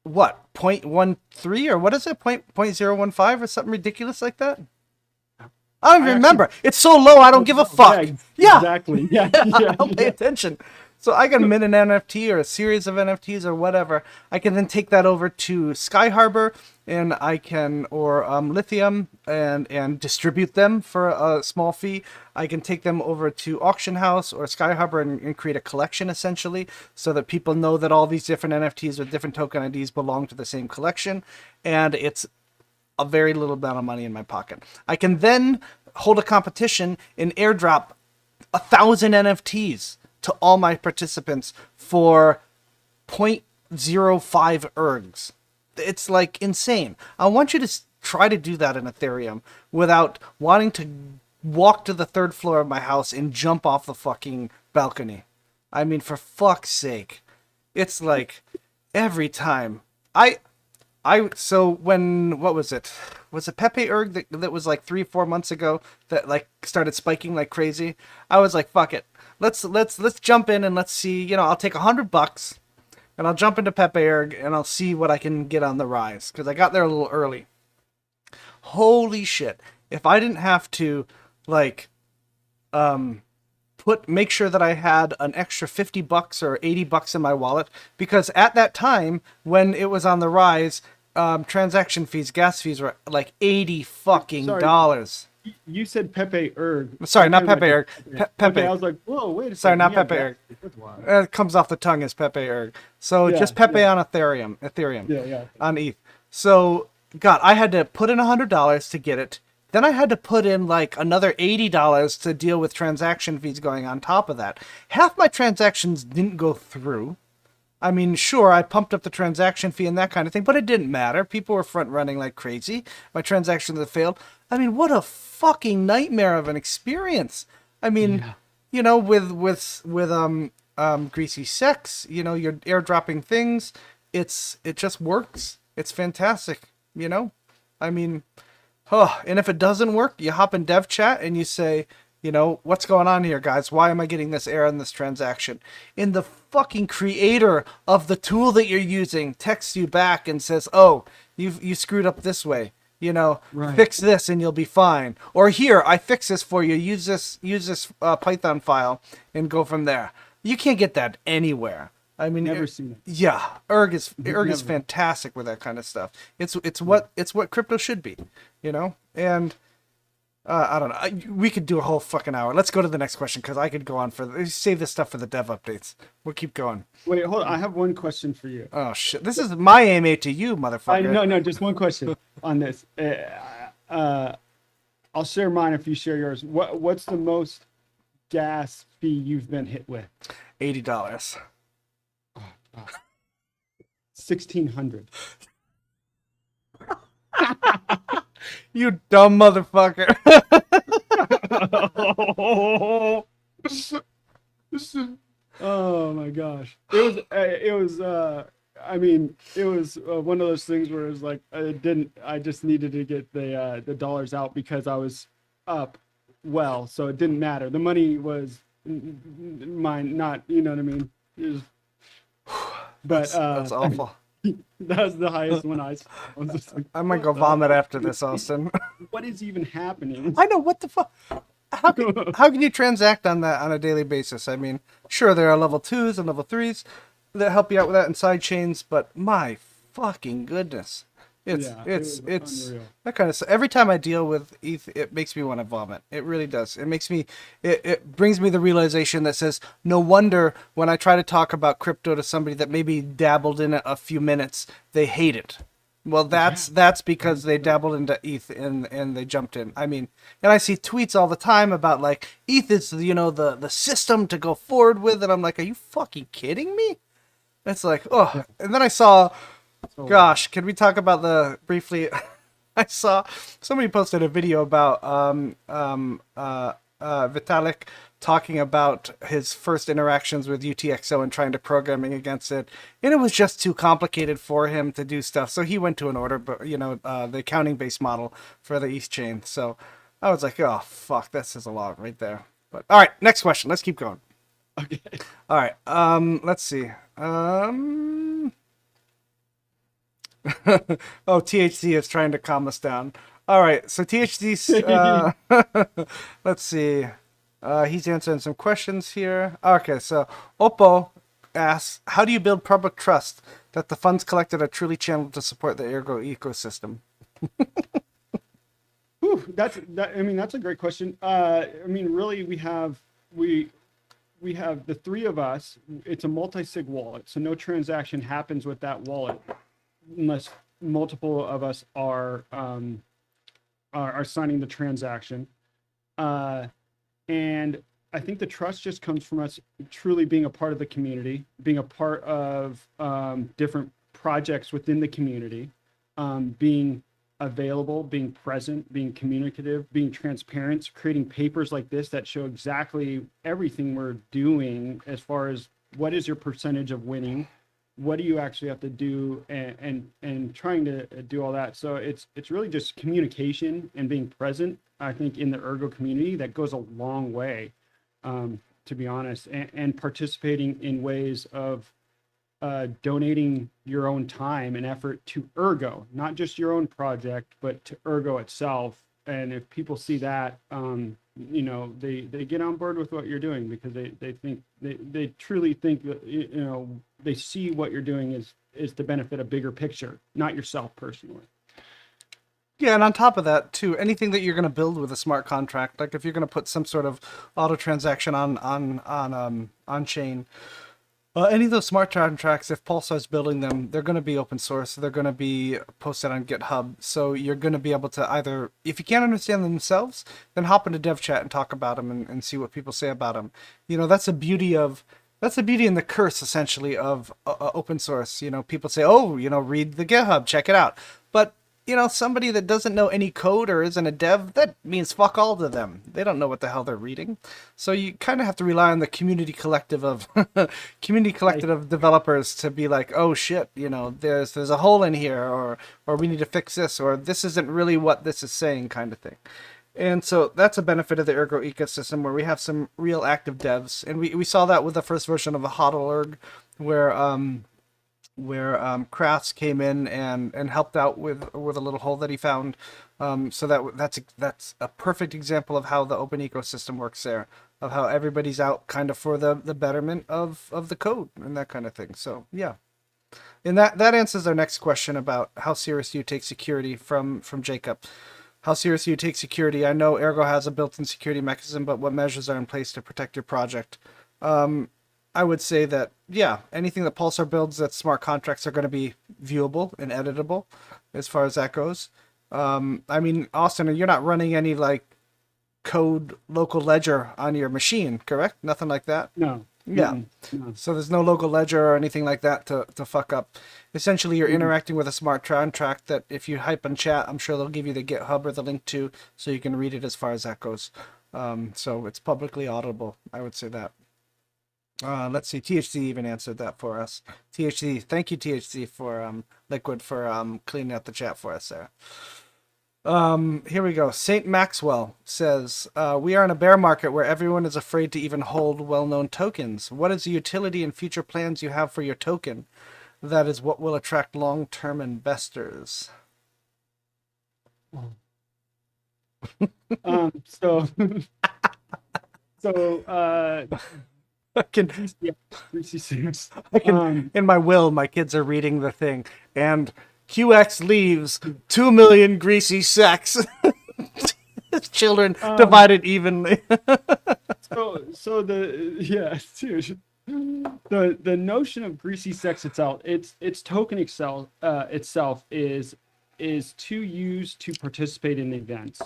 what? 0.13 or what is it? 0.015 or something ridiculous like that? I don't even remember. It's so low, I don't give a fuck. Yeah, exactly. Yeah. I don't pay attention. So I can mint an NFT or a series of NFTs or whatever. I can then take that over to Sky Harbor and I can, or Lithium, and distribute them for a small fee. I can take them over to Auction House or Sky Harbor and create a collection essentially, so that people know that all these different NFTs with different token IDs belong to the same collection, and it's a very little amount of money in my pocket. I can then hold a competition and airdrop 1,000 NFTs to all my participants for 0.05 ergs. It's like insane. I want you to try to do that in Ethereum without wanting to walk to the third floor of my house and jump off the fucking balcony. I mean, for fuck's sake. It's like every time. So when, what was it? Was it Pepe Erg that was like 3-4 months ago that like started spiking like crazy? I was like, fuck it. Let's jump in and let's see, you know, I'll take $100 and I'll jump into Pepe Erg and I'll see what I can get on the rise. Cause I got there a little early. Holy shit. If I didn't have to like, make sure that I had an extra $50 or $80 in my wallet, because at that time when it was on the rise, transaction fees, gas fees were like $80 fucking dollars. You said Pepe Erg. Sorry, not Pepe Erg. Pepe. Okay, I was like, whoa, wait a second. Sorry, not Pepe Erg. It comes off the tongue as Pepe Erg. So just Pepe on Ethereum. Yeah. On ETH. So, God, I had to put in $100 to get it. Then I had to put in like another $80 to deal with transaction fees going on top of that. Half my transactions didn't go through. I mean, sure, I pumped up the transaction fee and that kind of thing, but it didn't matter. People were front running like crazy. My transactions had failed. I mean, what a fucking nightmare of an experience. I mean, you know, with GreasyCex, you know, you're airdropping things. It just works. It's fantastic, you know? I mean, and if it doesn't work, you hop in dev chat and you say, you know, what's going on here, guys? Why am I getting this error in this transaction? And the fucking creator of the tool that you're using texts you back and says, oh, you screwed up this way. You know, fix this and you'll be fine. Or here, I fix this for you. Use this Python file and go from there. You can't get that anywhere. I mean, never seen it. Yeah, Erg is fantastic with that kind of stuff. It's what crypto should be, you know. And I don't know. We could do a whole fucking hour. Let's go to the next question because I could go on for save this stuff for the dev updates. We'll keep going. Wait, hold on. I have one question for you. Oh shit! This is my AMA to you, motherfucker. No, just one question on this. I'll share mine if you share yours. What's the most gas fee you've been hit with? $80. 1,600. You dumb motherfucker. Oh my gosh. It was I mean, it was one of those things where it was like I just needed to get the dollars out because I was up well, so it didn't matter. The money was mine, not, you know what I mean? It was, but that's awful. That was the highest one I saw. I was just like, I might go vomit after this, Austin. what is even happening? I know, what the fuck? How can you transact on that on a daily basis? I mean, sure, there are level 2s and level 3s that help you out with that and side chains, but my fucking goodness. It's unreal. That kind of stuff. Every time I deal with ETH, it makes me want to vomit. It really does. It makes me, it brings me the realization that says, no wonder when I try to talk about crypto to somebody that maybe dabbled in it a few minutes, they hate it. Well, that's because they dabbled into ETH and they jumped in. I mean, and I see tweets all the time about like ETH is, you know, the system to go forward with, and I'm like, are you fucking kidding me? It's like, oh, and then I saw. Gosh, can we talk about briefly? I saw somebody posted a video about Vitalik talking about his first interactions with UTXO and trying to programming against it, and it was just too complicated for him to do stuff. So he went to an order, but you know, the accounting based model for the ETH chain. So I was like, oh fuck, that says a lot right there. But all right, next question. Let's keep going. Okay. All right. Let's see. Oh, THC is trying to calm us down. All right, so THC. Let's see. He's answering some questions here. Okay, so Oppo asks, how do you build public trust that the funds collected are truly channeled to support the Ergo ecosystem? Whew, I mean, that's a great question. I mean, really, we have the three of us. It's a multi-sig wallet, so no transaction happens with that wallet unless multiple of us are signing the transaction. And I think the trust just comes from us truly being a part of the community, being a part of different projects within the community, being available, being present, being communicative, being transparent, creating papers like this that show exactly everything we're doing as far as what is your percentage of winning, what do you actually have to do, and trying to do all that. So it's really just communication and being present, I think, in the Ergo community that goes a long way, to be honest, and participating in ways of donating your own time and effort to Ergo, not just your own project, but to Ergo itself. And if people see that, you know, they get on board with what you're doing because they think they truly think that, you know, they see what you're doing is to benefit a bigger picture, not yourself personally. Yeah, and on top of that, too, anything that you're going to build with a smart contract, like if you're going to put some sort of auto transaction on chain, any of those smart contracts, if Pulsar's building them, they're going to be open source. They're going to be posted on GitHub. So you're going to be able to either, if you can't understand them themselves, then hop into dev chat and talk about them and see what people say about them. You know, that's the beauty and the curse essentially of open source. You know, people say, oh, you know, read the GitHub, check it out. But you know, somebody that doesn't know any code or isn't a dev, that means fuck all to them. They don't know what the hell they're reading. So you kind of have to rely on the community collective of developers to be like, oh shit, you know, there's a hole in here, or we need to fix this, or this isn't really what this is saying, kind of thing. And so that's a benefit of the Ergo ecosystem where we have some real active devs, and we saw that with the first version of the HODL where Crafts came in and helped out with a little hole that he found. So that's a perfect example of how the open ecosystem works there, of how everybody's out kind of for the betterment of the code and that kind of thing. So yeah. And that answers our next question about how serious do you take security from Jacob. How serious do you take security? I know Ergo has a built-in security mechanism, but what measures are in place to protect your project? I would say that, yeah, anything that Pulsar builds that's smart contracts are going to be viewable and editable as far as that goes. I mean, Austin, you're not running any like code local ledger on your machine, correct? Nothing like that? No. Yeah. No. So there's no local ledger or anything like that to fuck up. Essentially, you're interacting with a smart contract that if you hype on chat, I'm sure they'll give you the GitHub or the link to so you can read it as far as that goes. So it's publicly auditable. I would say that. Let's see. THC even answered that for us. THC, thank you, THC, for Liquid for cleaning out the chat for us there. Here we go. Saint Maxwell says, we are in a bear market where everyone is afraid to even hold well-known tokens. What is the utility and future plans you have for your token? That is what will attract long-term investors. So I can, GreasyCex. I can, in my will, my kids are reading the thing, and QX leaves 2 million greasy sex. Children divided evenly. so the notion of GreasyCex itself, its token itself is to use to participate in events.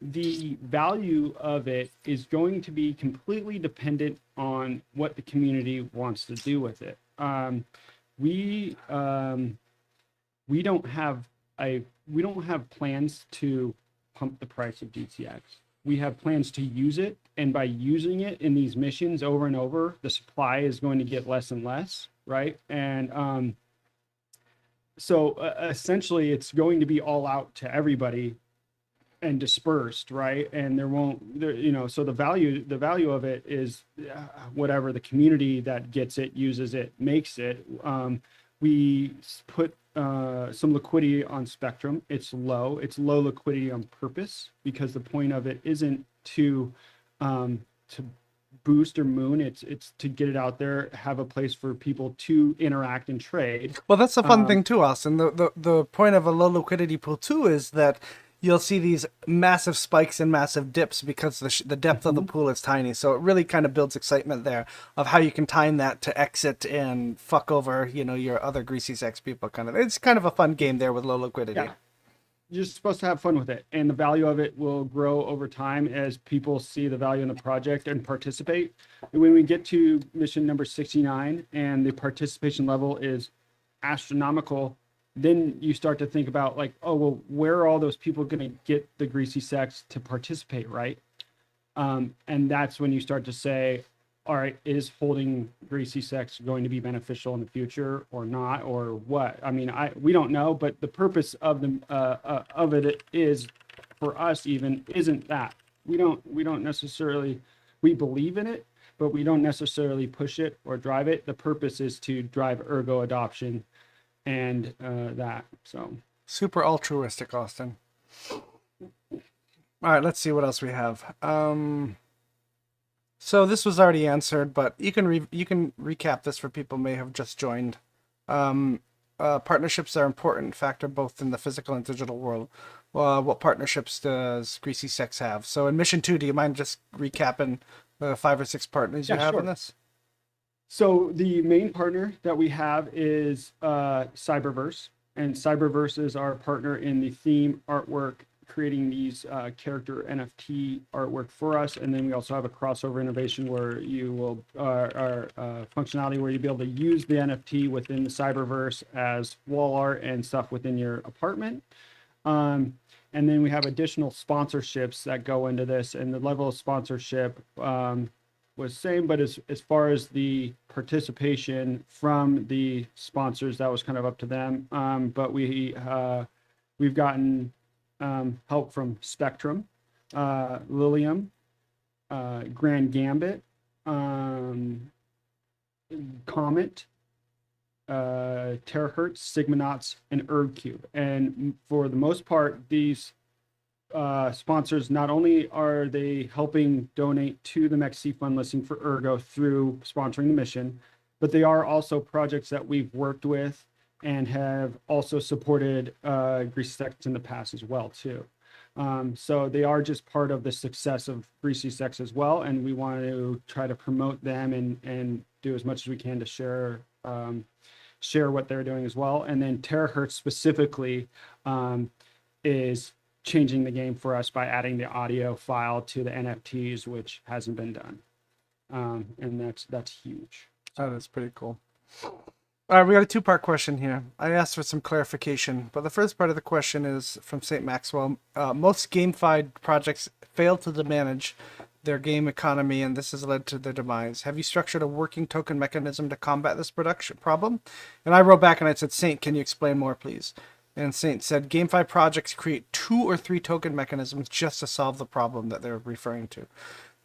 The value of it is going to be completely dependent on what the community wants to do with it. We don't have plans to pump the price of GTX. We have plans to use it, and by using it in these missions over and over, the supply is going to get less and less, right? And so essentially, it's going to be all out to everybody and dispersed, right? And so the value of it is whatever the community that gets it, uses it, makes it. We put some liquidity on Spectrum. It's low liquidity on purpose, because the point of it isn't to to boost or moon. It's to get it out there, have a place for people to interact and trade. Well, that's the fun Um, thing too, Austin. The point of a low liquidity pool too is that you'll see these massive spikes and massive dips because the depth of the mhm. pool is tiny. So it really kind of builds excitement there of how you can time that to exit and fuck over, your other greasy sex people. It's kind of a fun game there with low liquidity. Yeah, you're supposed to have fun with it, and the value of it will grow over time as people see the value in the project and participate. And when we get to mission number 69 and the participation level is astronomical, then you start to think about like, oh well, where are all those people going to get the greasy sex to participate, right? And that's when you start to say, all right, is holding greasy sex going to be beneficial in the future or not, or what? I mean, we don't know, but the purpose of it is, for us even, isn't that we don't necessarily, we believe in it, but we don't necessarily push it or drive it. The purpose is to drive ergo adoption and that. So Super altruistic, Austin. All right, let's see what else we have. So this was already answered, but you can recap this for people who may have just joined. Partnerships are an important factor both in the physical and digital world. What partnerships does Greasy Sex have? So in Mission 2, do you mind just recapping the 5 or 6 partners you yeah, have in sure. this? So the main partner that we have is Cyberverse, and Cyberverse is our partner in the theme artwork, creating these character NFT artwork for us. And then we also have a crossover innovation where you will our functionality where you'll be able to use the NFT within the Cyberverse as wall art and stuff within your apartment. And then we have additional sponsorships that go into this, and the level of sponsorship was same, but as far as the participation from the sponsors, that was kind of up to them. But we've gotten help from Spectrum, Lilium, Grand Gambit, Comet, Terahertz, Sigmanauts, and ErbCube. And for the most part, these sponsors, not only are they helping donate to the MEXC Fund listing for Ergo through sponsoring the mission, but they are also projects that we've worked with and have also supported GreasyCex in the past as well too. So they are just part of the success of GreasyCex as well, and we want to try to promote them and do as much as we can to share what they're doing as well. And then Terahertz specifically is changing the game for us by adding the audio file to the NFTs, which hasn't been done. And that's huge. Oh, that's pretty cool. All right, we got a 2-part question here. I asked for some clarification, but the first part of the question is from St. Maxwell. Most GameFi projects fail to manage their game economy, and this has led to their demise. Have you structured a working token mechanism to combat this production problem? And I wrote back and I said, Saint, can you explain more, please? And Saint said, GameFi projects create 2 or 3 token mechanisms just to solve the problem that they're referring to.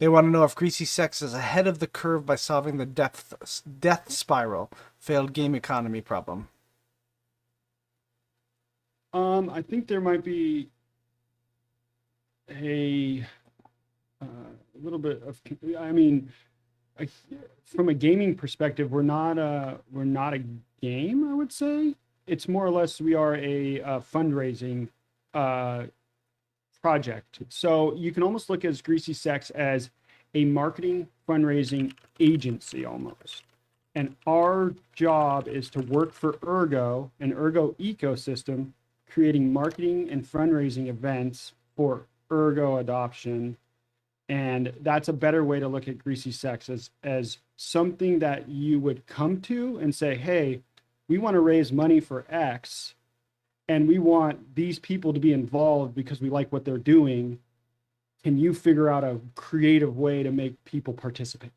They want to know if GreasyCex is ahead of the curve by solving the death spiral failed game economy problem. I think there might be a little bit of, I mean, from a gaming perspective, we're not a game, I would say. It's more or less we are a fundraising project. So you can almost look at GreasyCex as a marketing fundraising agency almost. And our job is to work for Ergo, an Ergo ecosystem, creating marketing and fundraising events for Ergo adoption. And that's a better way to look at GreasyCex as something that you would come to and say, hey, we want to raise money for X, and we want these people to be involved because we like what they're doing. Can you figure out a creative way to make people participate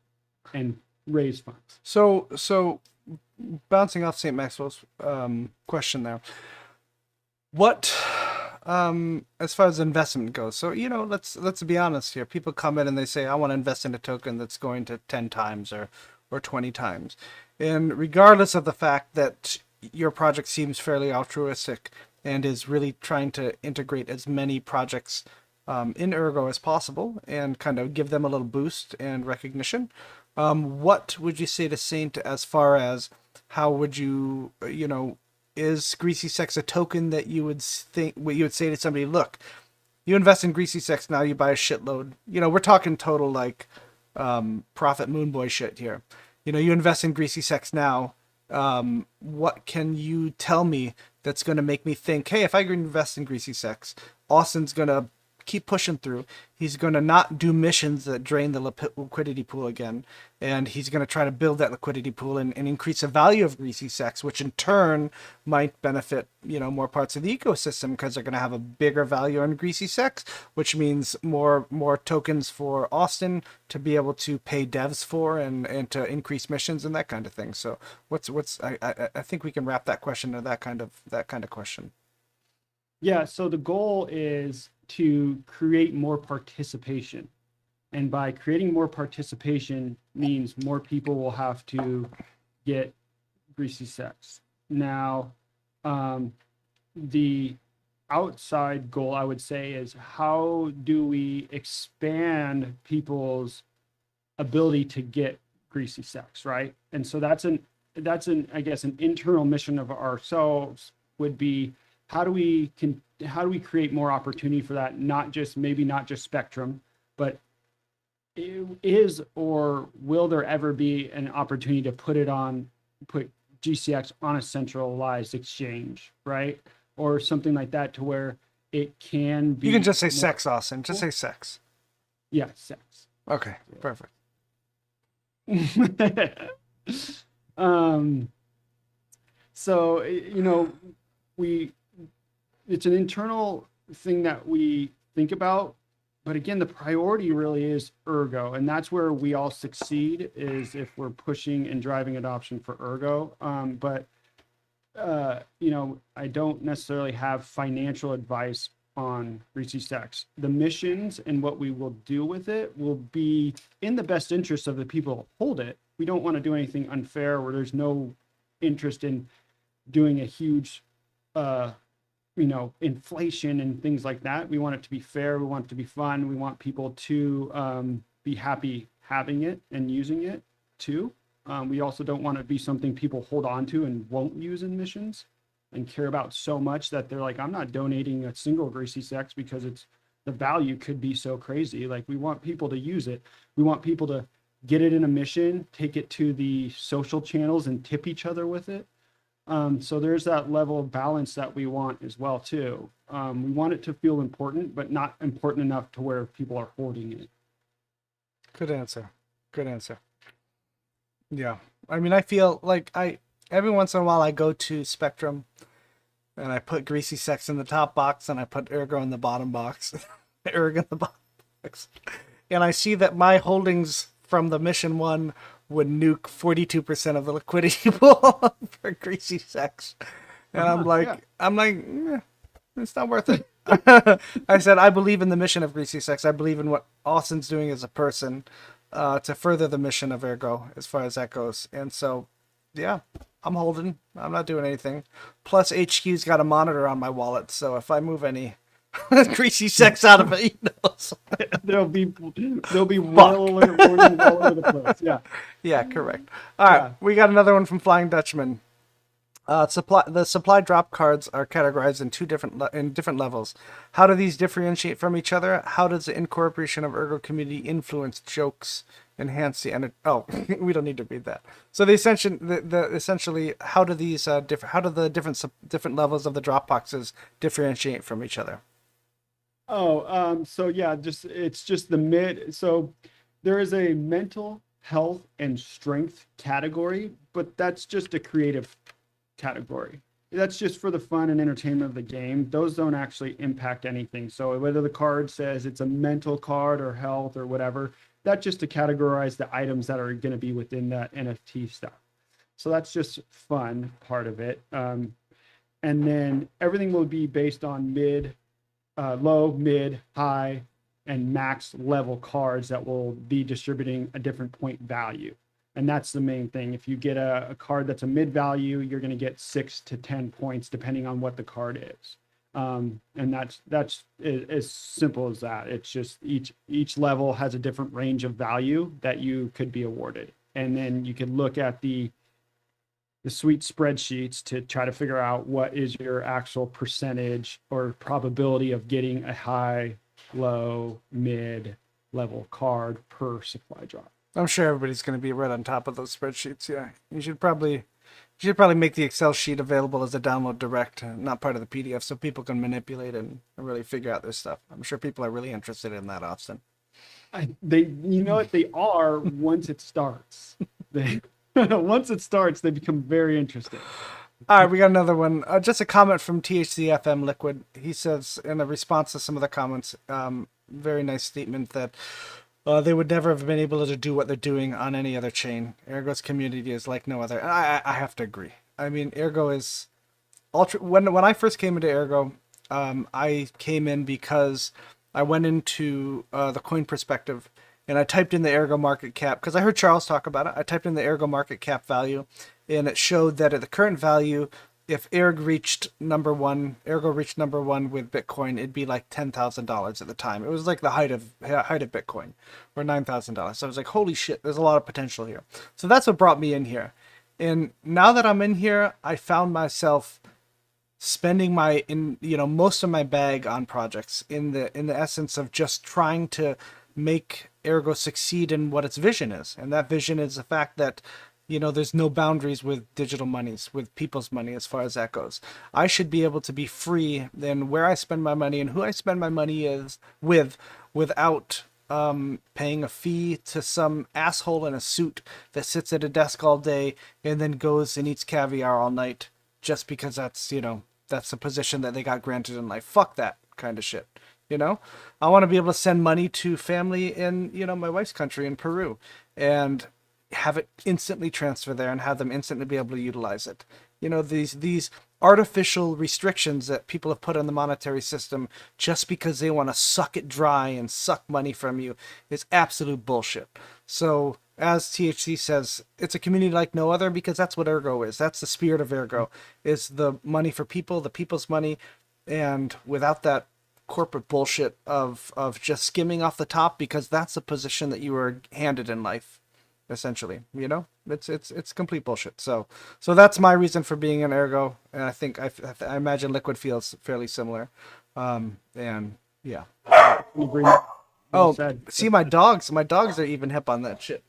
and raise funds? So bouncing off St. Maxwell's question there, what as far as investment goes, so let's be honest here. People come in and they say, I want to invest in a token that's going to 10 times or 20 times. And regardless of the fact that your project seems fairly altruistic and is really trying to integrate as many projects in Ergo as possible and kind of give them a little boost and recognition. What would you say to Saint as far as how would you, is GreasyCex a token that you would think, what you would say to somebody, look, you invest in GreasyCex now, you buy a shitload. We're talking total like profit moon boy shit here. You invest in GreasyCex now. What can you tell me that's going to make me think, hey, if I invest in GreasyCex, Austin's going to keep pushing through. He's going to not do missions that drain the liquidity pool again. And he's going to try to build that liquidity pool and increase the value of GreasyCex, which in turn might benefit, more parts of the ecosystem because they're going to have a bigger value on GreasyCex, which means more tokens for Austin to be able to pay devs for and to increase missions and that kind of thing. So I think we can wrap that question to that kind of question. Yeah, so the goal is to create more participation. And by creating more participation means more people will have to get GreasyCex. Now, the outside goal, I would say, is how do we expand people's ability to get GreasyCex, right? And so that's I guess an internal mission of ourselves would be how do we create more opportunity for that? Maybe not just Spectrum, but is or will there ever be an opportunity to put GCX on a centralized exchange, right? Or something like that to where it can be. You can just say sex, Austin. Just say sex. Yeah, sex. Okay, perfect. So, it's an internal thing that we think about, but again, the priority really is Ergo, and that's where we all succeed is if we're pushing and driving adoption for Ergo. But I don't necessarily have financial advice on GreasyCex. The missions and what we will do with it will be in the best interest of the people who hold it. We don't want to do anything unfair where there's no interest in doing a huge inflation and things like that. We want it to be fair. We want it to be fun. We want people to be happy having it and using it too. We also don't want it to be something people hold on to and won't use in missions and care about so much that they're like, I'm not donating a single GreasyCex because the value could be so crazy. Like, we want people to use it. We want people to get it in a mission, take it to the social channels and tip each other with it. So there's that level of balance that we want as well too. We want it to feel important, but not important enough to where people are hoarding it. Good answer. Yeah. I mean, I feel like every once in a while I go to Spectrum and I put GreasyCex in the top box and I put Ergo in the bottom box. Ergo in the bottom box. And I see that my holdings from the mission one would nuke 42% of the liquidity pool for GreasyCex. And I'm like, it's not worth it. I said, I believe in the mission of GreasyCex. I believe in what Austin's doing as a person to further the mission of Ergo as far as that goes. And so, yeah, I'm holding. I'm not doing anything. Plus, HQ's got a monitor on my wallet. So if I move any GreasyCex out of it, so. there'll be well alert warning all over the place. Yeah. Yeah, correct. All right, we got another one from Flying Dutchman. The supply drop cards are categorized in different levels. How do these differentiate from each other? How does the incorporation of Ergo community influence jokes, enhance the energy? Oh, we don't need to read that. So essentially, how do these the different levels of the drop boxes differentiate from each other? So yeah, it's just the mid. So there is a mental health and strength category, but that's just a creative category. That's just for the fun and entertainment of the game. Those don't actually impact anything. So whether the card says it's a mental card or health or whatever, that's just to categorize the items that are going to be within that NFT stuff. So that's just fun part of it. And then everything will be based on low, mid, high, and max level cards that will be distributing a different point value. And that's the main thing. If you get a card that's a mid value, you're going to get 6 to 10 points depending on what the card is. And that's as simple as that. It's just each level has a different range of value that you could be awarded, and then you could look at the sweet spreadsheets to try to figure out what is your actual percentage or probability of getting a high, low, mid level card per supply drop. I'm sure everybody's going to be right on top of those spreadsheets. Yeah, you should probably make the Excel sheet available as a download direct, not part of the PDF, so people can manipulate it and really figure out their stuff. I'm sure people are really interested in that, Austin. You know what, they are once it starts. They once it starts, they become very interesting. All right, we got another one. Just a comment from THCFM Liquid. He says, in a response to some of the comments, very nice statement that they would never have been able to do what they're doing on any other chain. Ergo's community is like no other. And I have to agree. I mean, Ergo is ultra. When I first came into Ergo, I came in because I went into the coin perspective and I typed in the Ergo market cap because I heard Charles talk about it. I typed in the Ergo market cap value, and it showed that at the current value, if Ergo reached number one with Bitcoin, it'd be like $10,000 at the time. It was like the height of Bitcoin, or $9,000. So I was like, holy shit, there's a lot of potential here. So that's what brought me in here. And now that I'm in here, I found myself spending most of my bag on projects in the essence of just trying to make Ergo succeed in what its vision is. And that vision is the fact that there's no boundaries with digital monies, with people's money as far as that goes. I should be able to be free in where I spend my money and who I spend my money without paying a fee to some asshole in a suit that sits at a desk all day and then goes and eats caviar all night just because that's a position that they got granted in life. Fuck that kind of shit. I want to be able to send money to family in, my wife's country in Peru and have it instantly transfer there and have them instantly be able to utilize it. These artificial restrictions that people have put on the monetary system just because they want to suck it dry and suck money from you is absolute bullshit. So as THC says, it's a community like no other because that's what Ergo is. That's the spirit of Ergo, is the money for people, the people's money. And without that corporate bullshit of just skimming off the top, because that's the position that you were handed in life, essentially. It's complete bullshit. So that's my reason for being in Ergo, and I think I imagine Liquid feels fairly similar. And yeah. Oh, see, my dogs are even hip on that shit.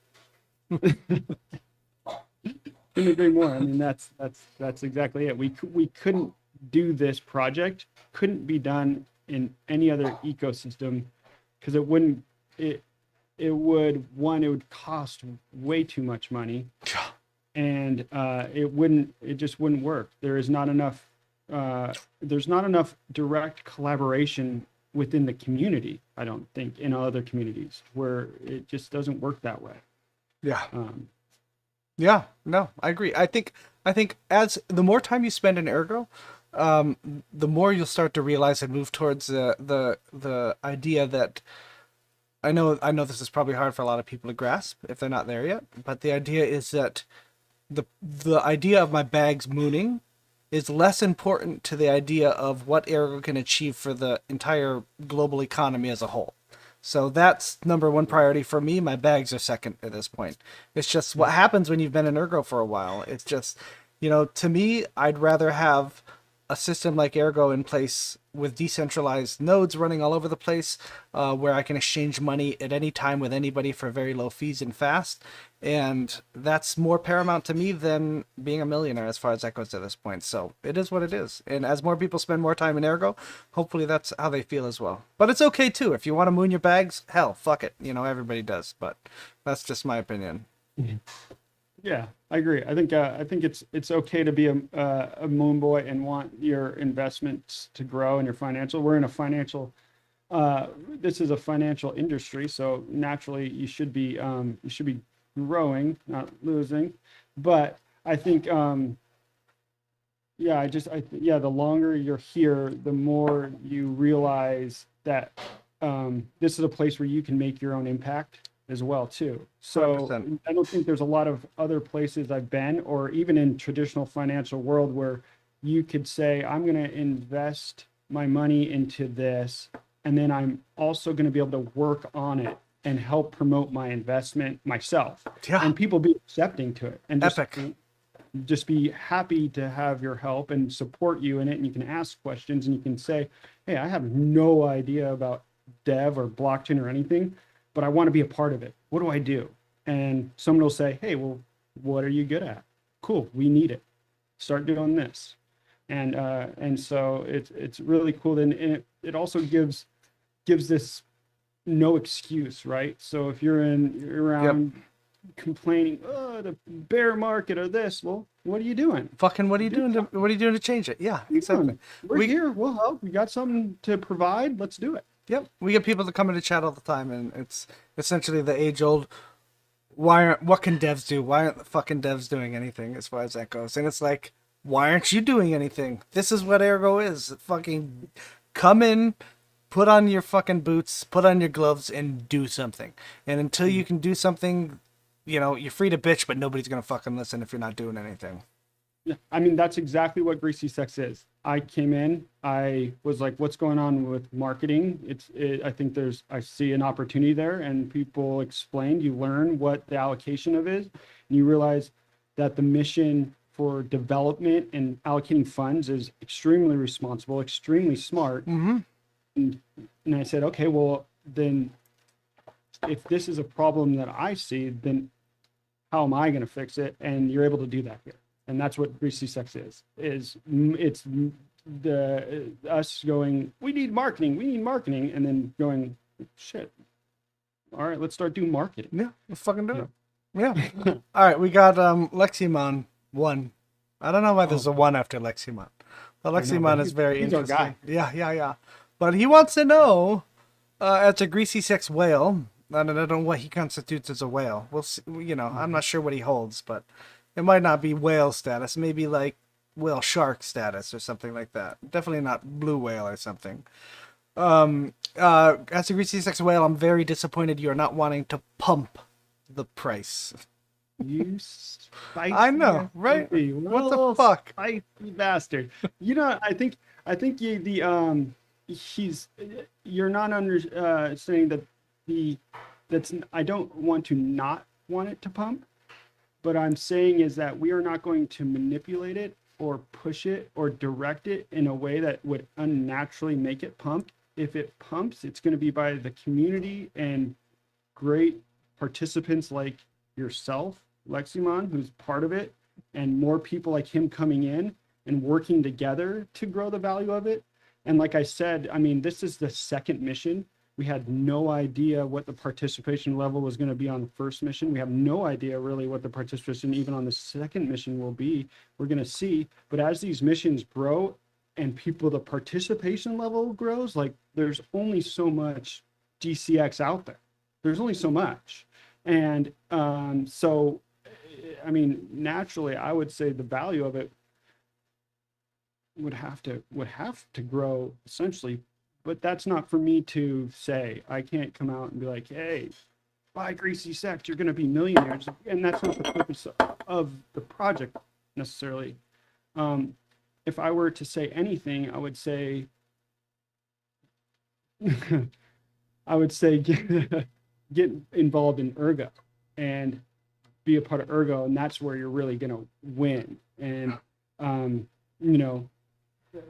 Couldn't agree more. I mean, that's exactly it. We couldn't do this project, couldn't be done in any other ecosystem, because it would cost way too much money, and it just wouldn't work. There's not enough direct collaboration within the community, I don't think, in other communities, where it just doesn't work that way. Yeah, no, I agree. I think as the more time you spend in Ergo, the more you'll start to realize and move towards the idea that I know this is probably hard for a lot of people to grasp if they're not there yet, but the idea is that the idea of my bags mooning is less important to the idea of what Ergo can achieve for the entire global economy as a whole. So that's number one priority for me. My bags are second at this point. It's just what happens when you've been in Ergo for a while. It's just, to me, I'd rather have a system like Ergo in place with decentralized nodes running all over the place, where I can exchange money at any time with anybody for very low fees and fast. And that's more paramount to me than being a millionaire as far as that goes at this point. So it is what it is. And as more people spend more time in Ergo, hopefully that's how they feel as well. But it's okay too. If you want to moon your bags, hell, fuck it. Everybody does. But that's just my opinion. Yeah, I agree. I think it's okay to be a moon boy and want your investments to grow and your financial. We're in a financial. This is a financial industry, so naturally you should be growing, not losing. But I think the longer you're here, the more you realize that this is a place where you can make your own impact as well too. So 100%. I don't think there's a lot of other places I've been, or even in traditional financial world, where you could say, I'm going to invest my money into this, and then I'm also going to be able to work on it and help promote my investment myself, Yeah. and people be accepting to it, and Epic. just be happy to have your help and support you in it. And you can ask questions and you can say, hey, I have no idea about dev or blockchain or anything, but I want to be a part of it. What do I do? And someone will say, hey, well, what are you good at? Cool, we need it. Start doing this. And so it's really cool. And it also gives this no excuse, right? So if you're around complaining, oh, the bear market or this, well, what are you doing? Fucking what are you doing to change it? Yeah, exactly. We're here, we'll help. We got something to provide, let's do it. Yep. We get people to come into chat all the time, and it's essentially the age old what can devs do? Why aren't the fucking devs doing anything as far as that goes? And it's like, why aren't you doing anything? This is what Ergo is. Fucking come in, put on your fucking boots, put on your gloves, and do something. And until you can do something, you know, you're free to bitch, but nobody's gonna fucking listen if you're not doing anything. Yeah, I mean, that's exactly what GreasyCex is. I came in, I was like, what's going on with marketing? I think I see an opportunity there, and people explained, you learn what the allocation of is, and you realize that the mission for development and allocating funds is extremely responsible, extremely smart. Mm-hmm. And I said, okay, well, then if this is a problem that I see, then how am I going to fix it? And you're able to do that here. And that's what GreasyCex is. It's the us going, we need marketing, and then going, shit. All right, let's start doing marketing. Yeah, let's fucking do it. Yeah. All right, we got Leximon 1. I don't know why there's a 1 after Leximon. But Leximon is very interesting. Our guy. Yeah. But he wants to know, as a GreasyCex whale, I don't know what he constitutes as a whale. We'll see, you know, I'm not sure what he holds, but it might not be whale status. Maybe like whale shark status or something like that. Definitely not blue whale or something. As a GreasyCex whale, I'm very disappointed you're not wanting to pump the price. You spicy. I know, right? What the fuck? Spicy bastard. You know, I think you're not understanding that I don't want to not want it to pump. But I'm saying is that we are not going to manipulate it or push it or direct it in a way that would unnaturally make it pump. If it pumps, it's going to be by the community and great participants like yourself, Leximon, who's part of it, and more people like him coming in and working together to grow the value of it. And like I said, I mean, this is the second mission. We had no idea what the participation level was going to be on the first mission. We have no idea really what the participation even on the second mission will be. We're going to see. But as these missions grow and the participation level grows, like there's only so much GCX out there. There's only so much. And so, I mean, naturally, I would say the value of it would have to grow essentially. But that's not for me to say. I can't come out and be like, hey, buy GreasyCex, you're going to be millionaires. And that's not the purpose of the project necessarily. If I were to say anything, I would say, get involved in Ergo and be a part of Ergo. And that's where you're really going to win. And, you know,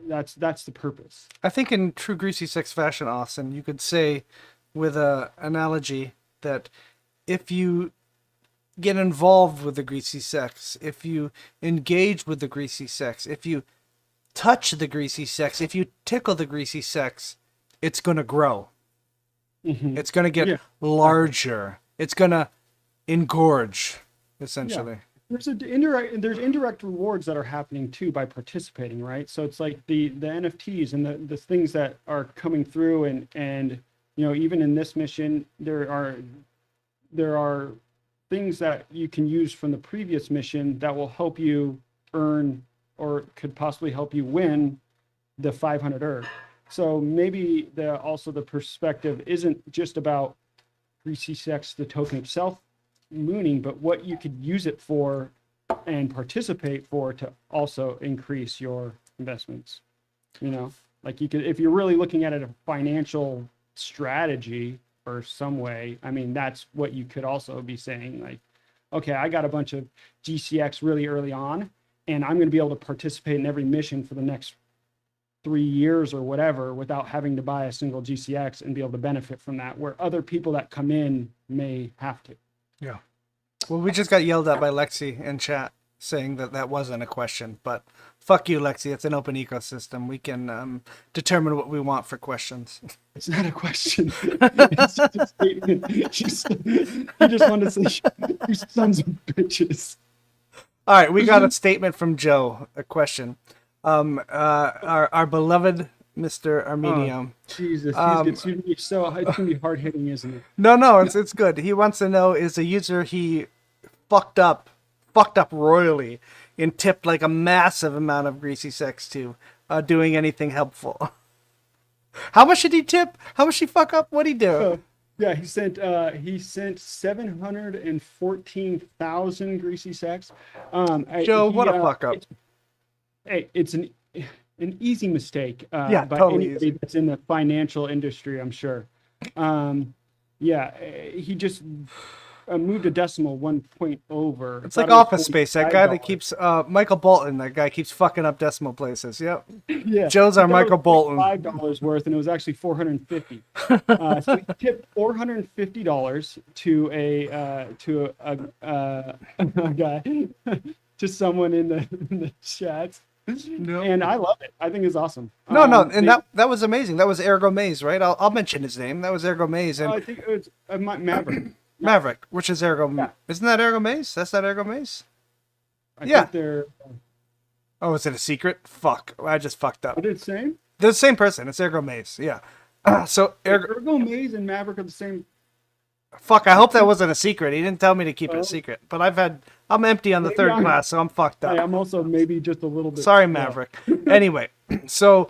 that's the purpose. I think in true GreasyCex fashion, Austin, you could say with a analogy that if you get involved with the GreasyCex, if you engage with the GreasyCex, if you touch the GreasyCex, if you tickle the GreasyCex, it's going to grow. Mm-hmm. It's going to get larger. It's going to engorge, essentially. Yeah. There's indirect rewards that are happening too by participating, right? So it's like the NFTs and the things that are coming through, and you know, even in this mission, there are things that you can use from the previous mission that will help you earn or could possibly help you win the 500 ERG. So maybe the perspective isn't just about GreasyCex, the token itself, mooning, but what you could use it for and participate for to also increase your investments, you know? Like you could, if you're really looking at it a financial strategy or some way, I mean, that's what you could also be saying. Like, okay, I got a bunch of GCX really early on, and I'm going to be able to participate in every mission for the next 3 years or whatever without having to buy a single GCX and be able to benefit from that, where other people that come in may have to. Yeah. Well, we just got yelled at by Lexi in chat saying that that wasn't a question, but fuck you, Lexi. It's an open ecosystem. We can determine what we want for questions. It's not a question. It's just a statement. You just wanted to say, you sons of bitches. All right, we got a statement from Joe. A question. Our beloved Mr. Armenio. Jesus, it's gonna be hard hitting, isn't it? No, it's good. He wants to know, is a user he fucked up royally and tipped like a massive amount of GreasyCex to doing anything helpful. How much did he tip? How much he fuck up? What'd he do? Yeah, he sent 714,000 GreasyCex. Joe, what a fuck up. It's an easy mistake Yeah, by totally anybody easy. that's in the financial industry, I'm sure. He just moved a decimal 1 point over. It's like Office Space. That guy that keeps Michael Bolton. That guy keeps fucking up decimal places. Yep. Yeah, Joe's our Michael Bolton. $5 worth, and it was actually $450. So he tipped $450 to a guy, to someone in the chat. No. And I love it. I think it's awesome. No, and that was amazing. That was Ergo Maze, right? I'll mention his name. That was Ergo Maze, and I think it was Maverick. Maverick, which is Ergo. Yeah. Isn't that Ergo Maze? That's not Ergo Maze. I Yeah. think they're. Oh, is it a secret? Fuck, I just fucked up. Are they the same? They're the same person. It's Ergo Maze. Yeah. So Ergo Maze and Maverick are the same. Fuck, I hope that wasn't a secret. He didn't tell me to keep it a secret. But I'm empty on the Maybe third I'm- class, so I'm fucked up. I'm also maybe just a little bit. Sorry, Maverick. Anyway, so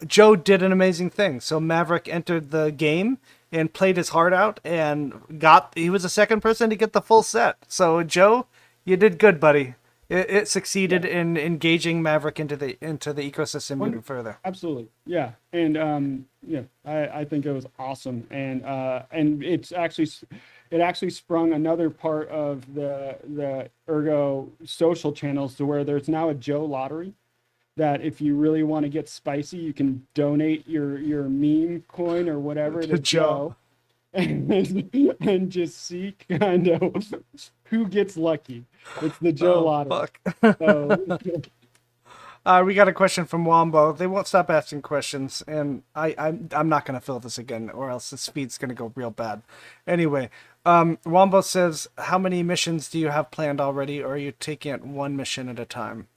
Joe did an amazing thing. So Maverick entered the game and played his heart out and he was the second person to get the full set. So Joe, you did good, buddy. It succeeded in engaging Maverick into the ecosystem even further. Absolutely, yeah, and I think it was awesome, and it actually sprung another part of the Ergo social channels to where there's now a Joe lottery, that if you really want to get spicy, you can donate your meme coin or whatever to Joe, and just see kind of who gets lucky. It's the Joe lottery. Fuck. So, We got a question from Wombo. They won't stop asking questions, and I'm not gonna fill this again, or else the speed's gonna go real bad. Anyway, Wombo says, how many missions do you have planned already, or are you taking it one mission at a time?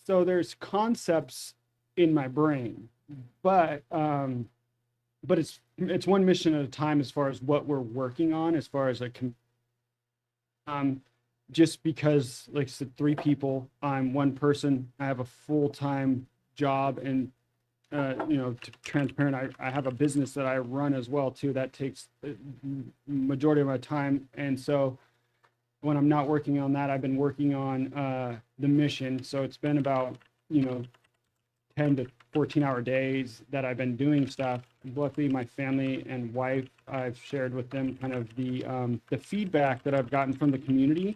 so there's concepts in my brain, but it's one mission at a time as far as what we're working on, as far as just because, like I said, 3 people, I'm one person, I have a full-time job, and transparent, I have a business that I run as well too, that takes the majority of my time. And so when I'm not working on that, I've been working on the mission. So it's been about 10 to 14-hour days that I've been doing stuff. Luckily, my family and wife, I've shared with them kind of the feedback that I've gotten from the community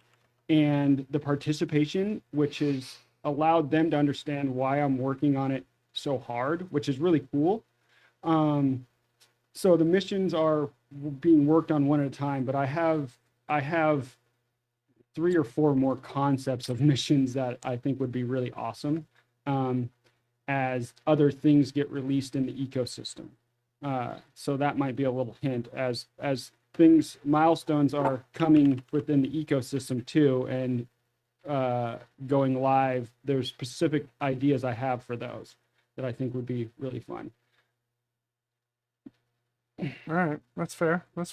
and the participation, which has allowed them to understand why I'm working on it so hard, which is really cool. So the missions are being worked on one at a time, but I have 3 or 4 more concepts of missions that I think would be really awesome, as other things get released in the ecosystem. So that might be a little hint as milestones are coming within the ecosystem too, and going live. There's specific ideas I have for those that I think would be really fun. All right, that's fair. All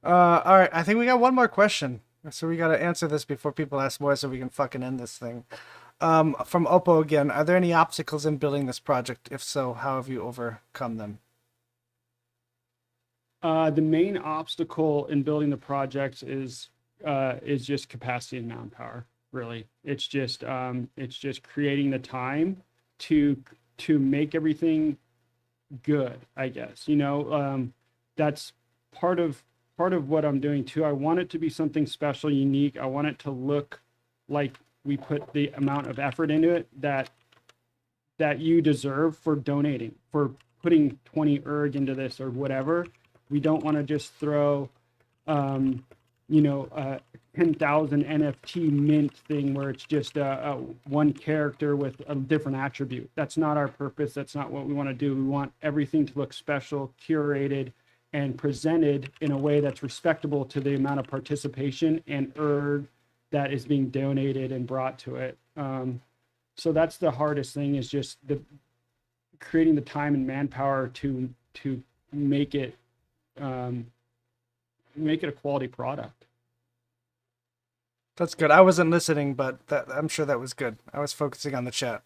right, I think we got one more question, so we got to answer this before people ask more, so we can fucking end this thing. From Oppo again, are there any obstacles in building this project? If so, how have you overcome them? The main obstacle in building the project is just capacity and manpower. Really, it's just creating the time to make everything good, I guess. That's part of what I'm doing too. I want it to be something special, unique. I want it to look like we put the amount of effort into it that you deserve for donating, for putting 20 into this or whatever. We don't want to just throw, 10,000 NFT mint thing where it's just a one character with a different attribute. That's not our purpose. That's not what we want to do. We want everything to look special, curated, and presented in a way that's respectable to the amount of participation and that is being donated and brought to it. So that's the hardest thing, is just creating the time and manpower to make it a quality product. That's good. I wasn't listening, but I'm sure that was good. I was focusing on the chat.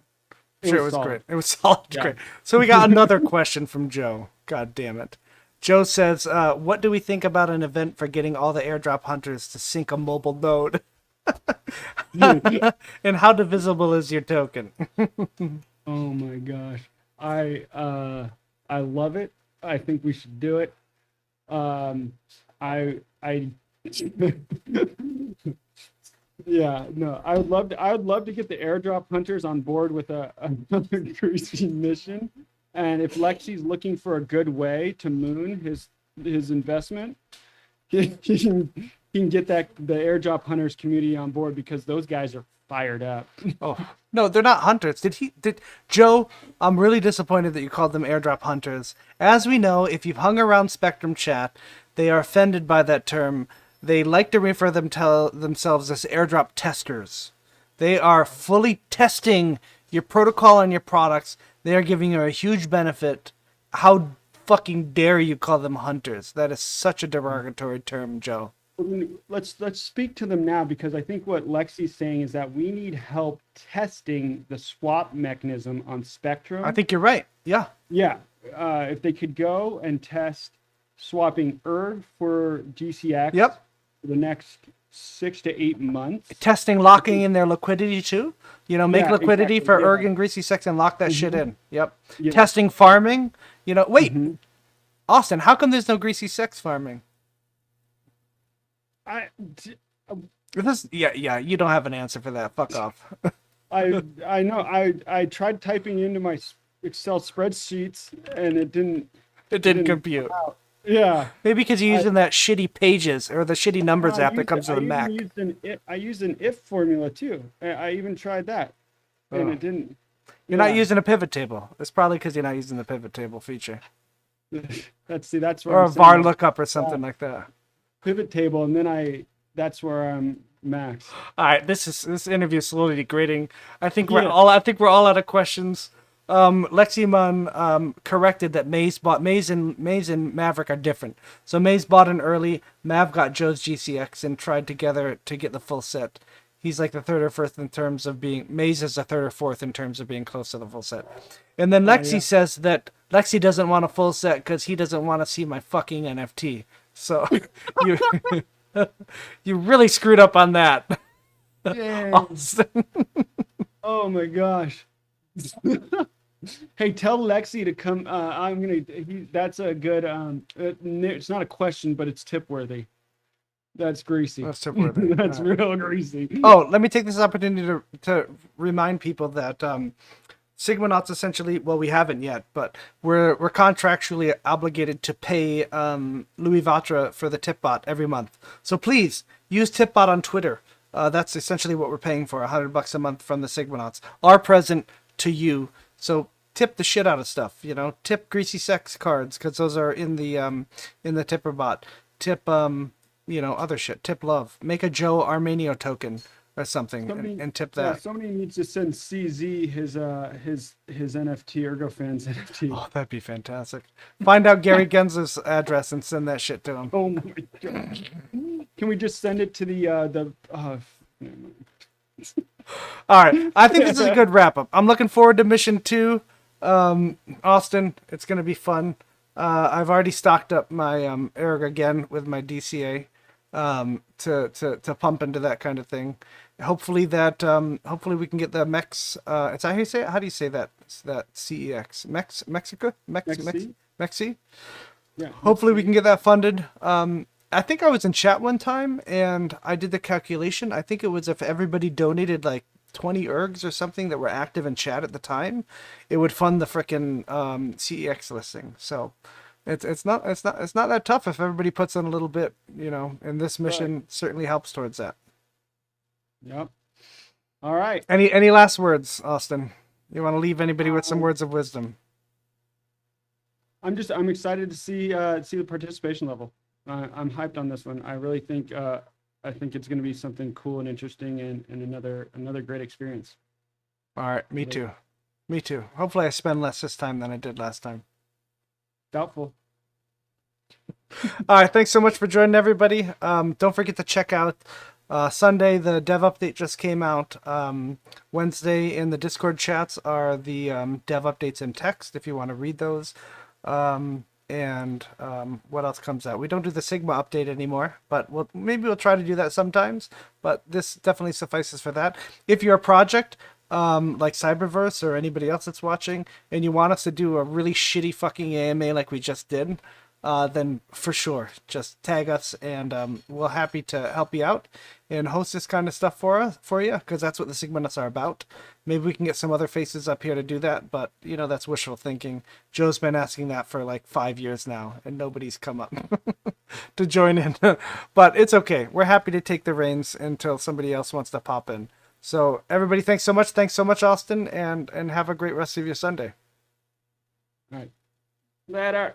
I'm sure it was solid. great. It was solid. Yeah. Great. So we got another question from Joe. God damn it. Joe says, what do we think about an event for getting all the airdrop hunters to sync a mobile node? And how divisible is your token? Oh my gosh. I love it. I think we should do it. I yeah, no, I would love to get the airdrop hunters on board with another greasy mission. And if Lexi's looking for a good way to moon his investment, he can get the airdrop hunters community on board, because those guys are fired up. Oh no, they're not hunters. Did Joe? I'm really disappointed that you called them airdrop hunters. As we know, if you've hung around Spectrum chat, they are offended by that term. They like to refer themselves as airdrop testers. They are fully testing your protocol and your products. They are giving you a huge benefit. How fucking dare you call them hunters? That is such a derogatory term, Joe. Let's speak to them now, because I think what Lexi's saying is that we need help testing the swap mechanism on Spectrum. I think you're right. Yeah. Yeah. If they could go and test swapping for GCX Yep. for the next 6 to 8 months. Testing locking in their liquidity too. Make Yeah, liquidity exactly, for yeah. ERG and GreasyCex and lock that shit in. Yep. Yeah. Testing farming. Wait. Austin, how come there's no GreasyCex farming? You don't have an answer for that. Fuck off. I know. I tried typing into my Excel spreadsheets and it didn't compute. out. Yeah. Maybe because you're using that shitty Pages or the shitty Numbers app that comes with a Mac. I used an if formula too. I even tried that, and it didn't. You're not using a pivot table. It's probably because you're not using the pivot table feature. That's where Or I'm a var saying, lookup or something like that. pivot table, and then that's where I'm max. All right, this interview is slowly degrading. I think we're all out of questions. Leximon corrected that Maze and Maverick are different. So Maze bought in early, Mav got Joe's GCX and tried together to get the full set. He's like the third or fourth in terms of being, Maze is the third or fourth in terms of being close to the full set. And then Lexi says that Lexi doesn't want a full set because he doesn't want to see my fucking NFT. So you you really screwed up on that. Austin. Oh my gosh. Hey, tell Lexi to come. That's a good. It's not a question, but it's tip worthy. That's greasy. That's tip worthy. That's real greasy. Oh, let me take this opportunity to remind people that Sigmanauts essentially, well, we haven't yet, but we're contractually obligated to pay Louis Vatra for the Tipbot every month. So please use Tipbot on Twitter. That's essentially what we're paying for, $100 a month from the Sigmanauts. Our present to you. So tip the shit out of stuff, Tip GreasyCex cards because those are in the Tipper bot. Tip other shit. Tip love. Make a Joe Armenio token or something and tip that. Yeah, somebody needs to send CZ his NFT, ErgoFans NFT. Oh, that'd be fantastic. Find out Gary Gensler's address and send that shit to him. Oh my god! Can we just send it to the? All right, I think this is a good wrap up. I'm looking forward to mission 2, Austin. It's gonna be fun. I've already stocked up my Erg again with my DCA to pump into that kind of thing. Hopefully we can get the mechs. It's how you say it? How do you say that? that CEX? Mexico? Mexi? Mexi? Yeah. Hopefully we Mexi. can get that funded. I think I was in chat one time and I did the calculation. I think it was if everybody donated like 20 ergs or something that were active in chat at the time, it would fund the frickin' CEX listing. So it's not that tough if everybody puts in a little bit, and this mission certainly helps towards that. Yep. All right. Any last words, Austin? You want to leave anybody with some words of wisdom? I'm excited to see the participation level. I'm hyped on this one. I really think it's going to be something cool and interesting and another great experience. All right, me too. Me too. Hopefully I spend less this time than I did last time. Doubtful. All right, thanks so much for joining, everybody. Don't forget to check out Sunday, the dev update just came out. Wednesday in the Discord chats are the dev updates in text if you want to read those. What else comes out? We don't do the Sigma update anymore, but maybe we'll try to do that sometimes. But this definitely suffices for that. If you're a project like Cyberverse or anybody else that's watching, and you want us to do a really shitty fucking AMA like we just did, then for sure, just tag us and we're happy to help you out and host this kind of stuff for you, because that's what the Sigma Nuts are about. Maybe we can get some other faces up here to do that, but that's wishful thinking. Joe's been asking that for like 5 years now, and nobody's come up to join in. But it's okay. We're happy to take the reins until somebody else wants to pop in. So everybody, thanks so much. Thanks so much, Austin, and have a great rest of your Sunday. All right. Later.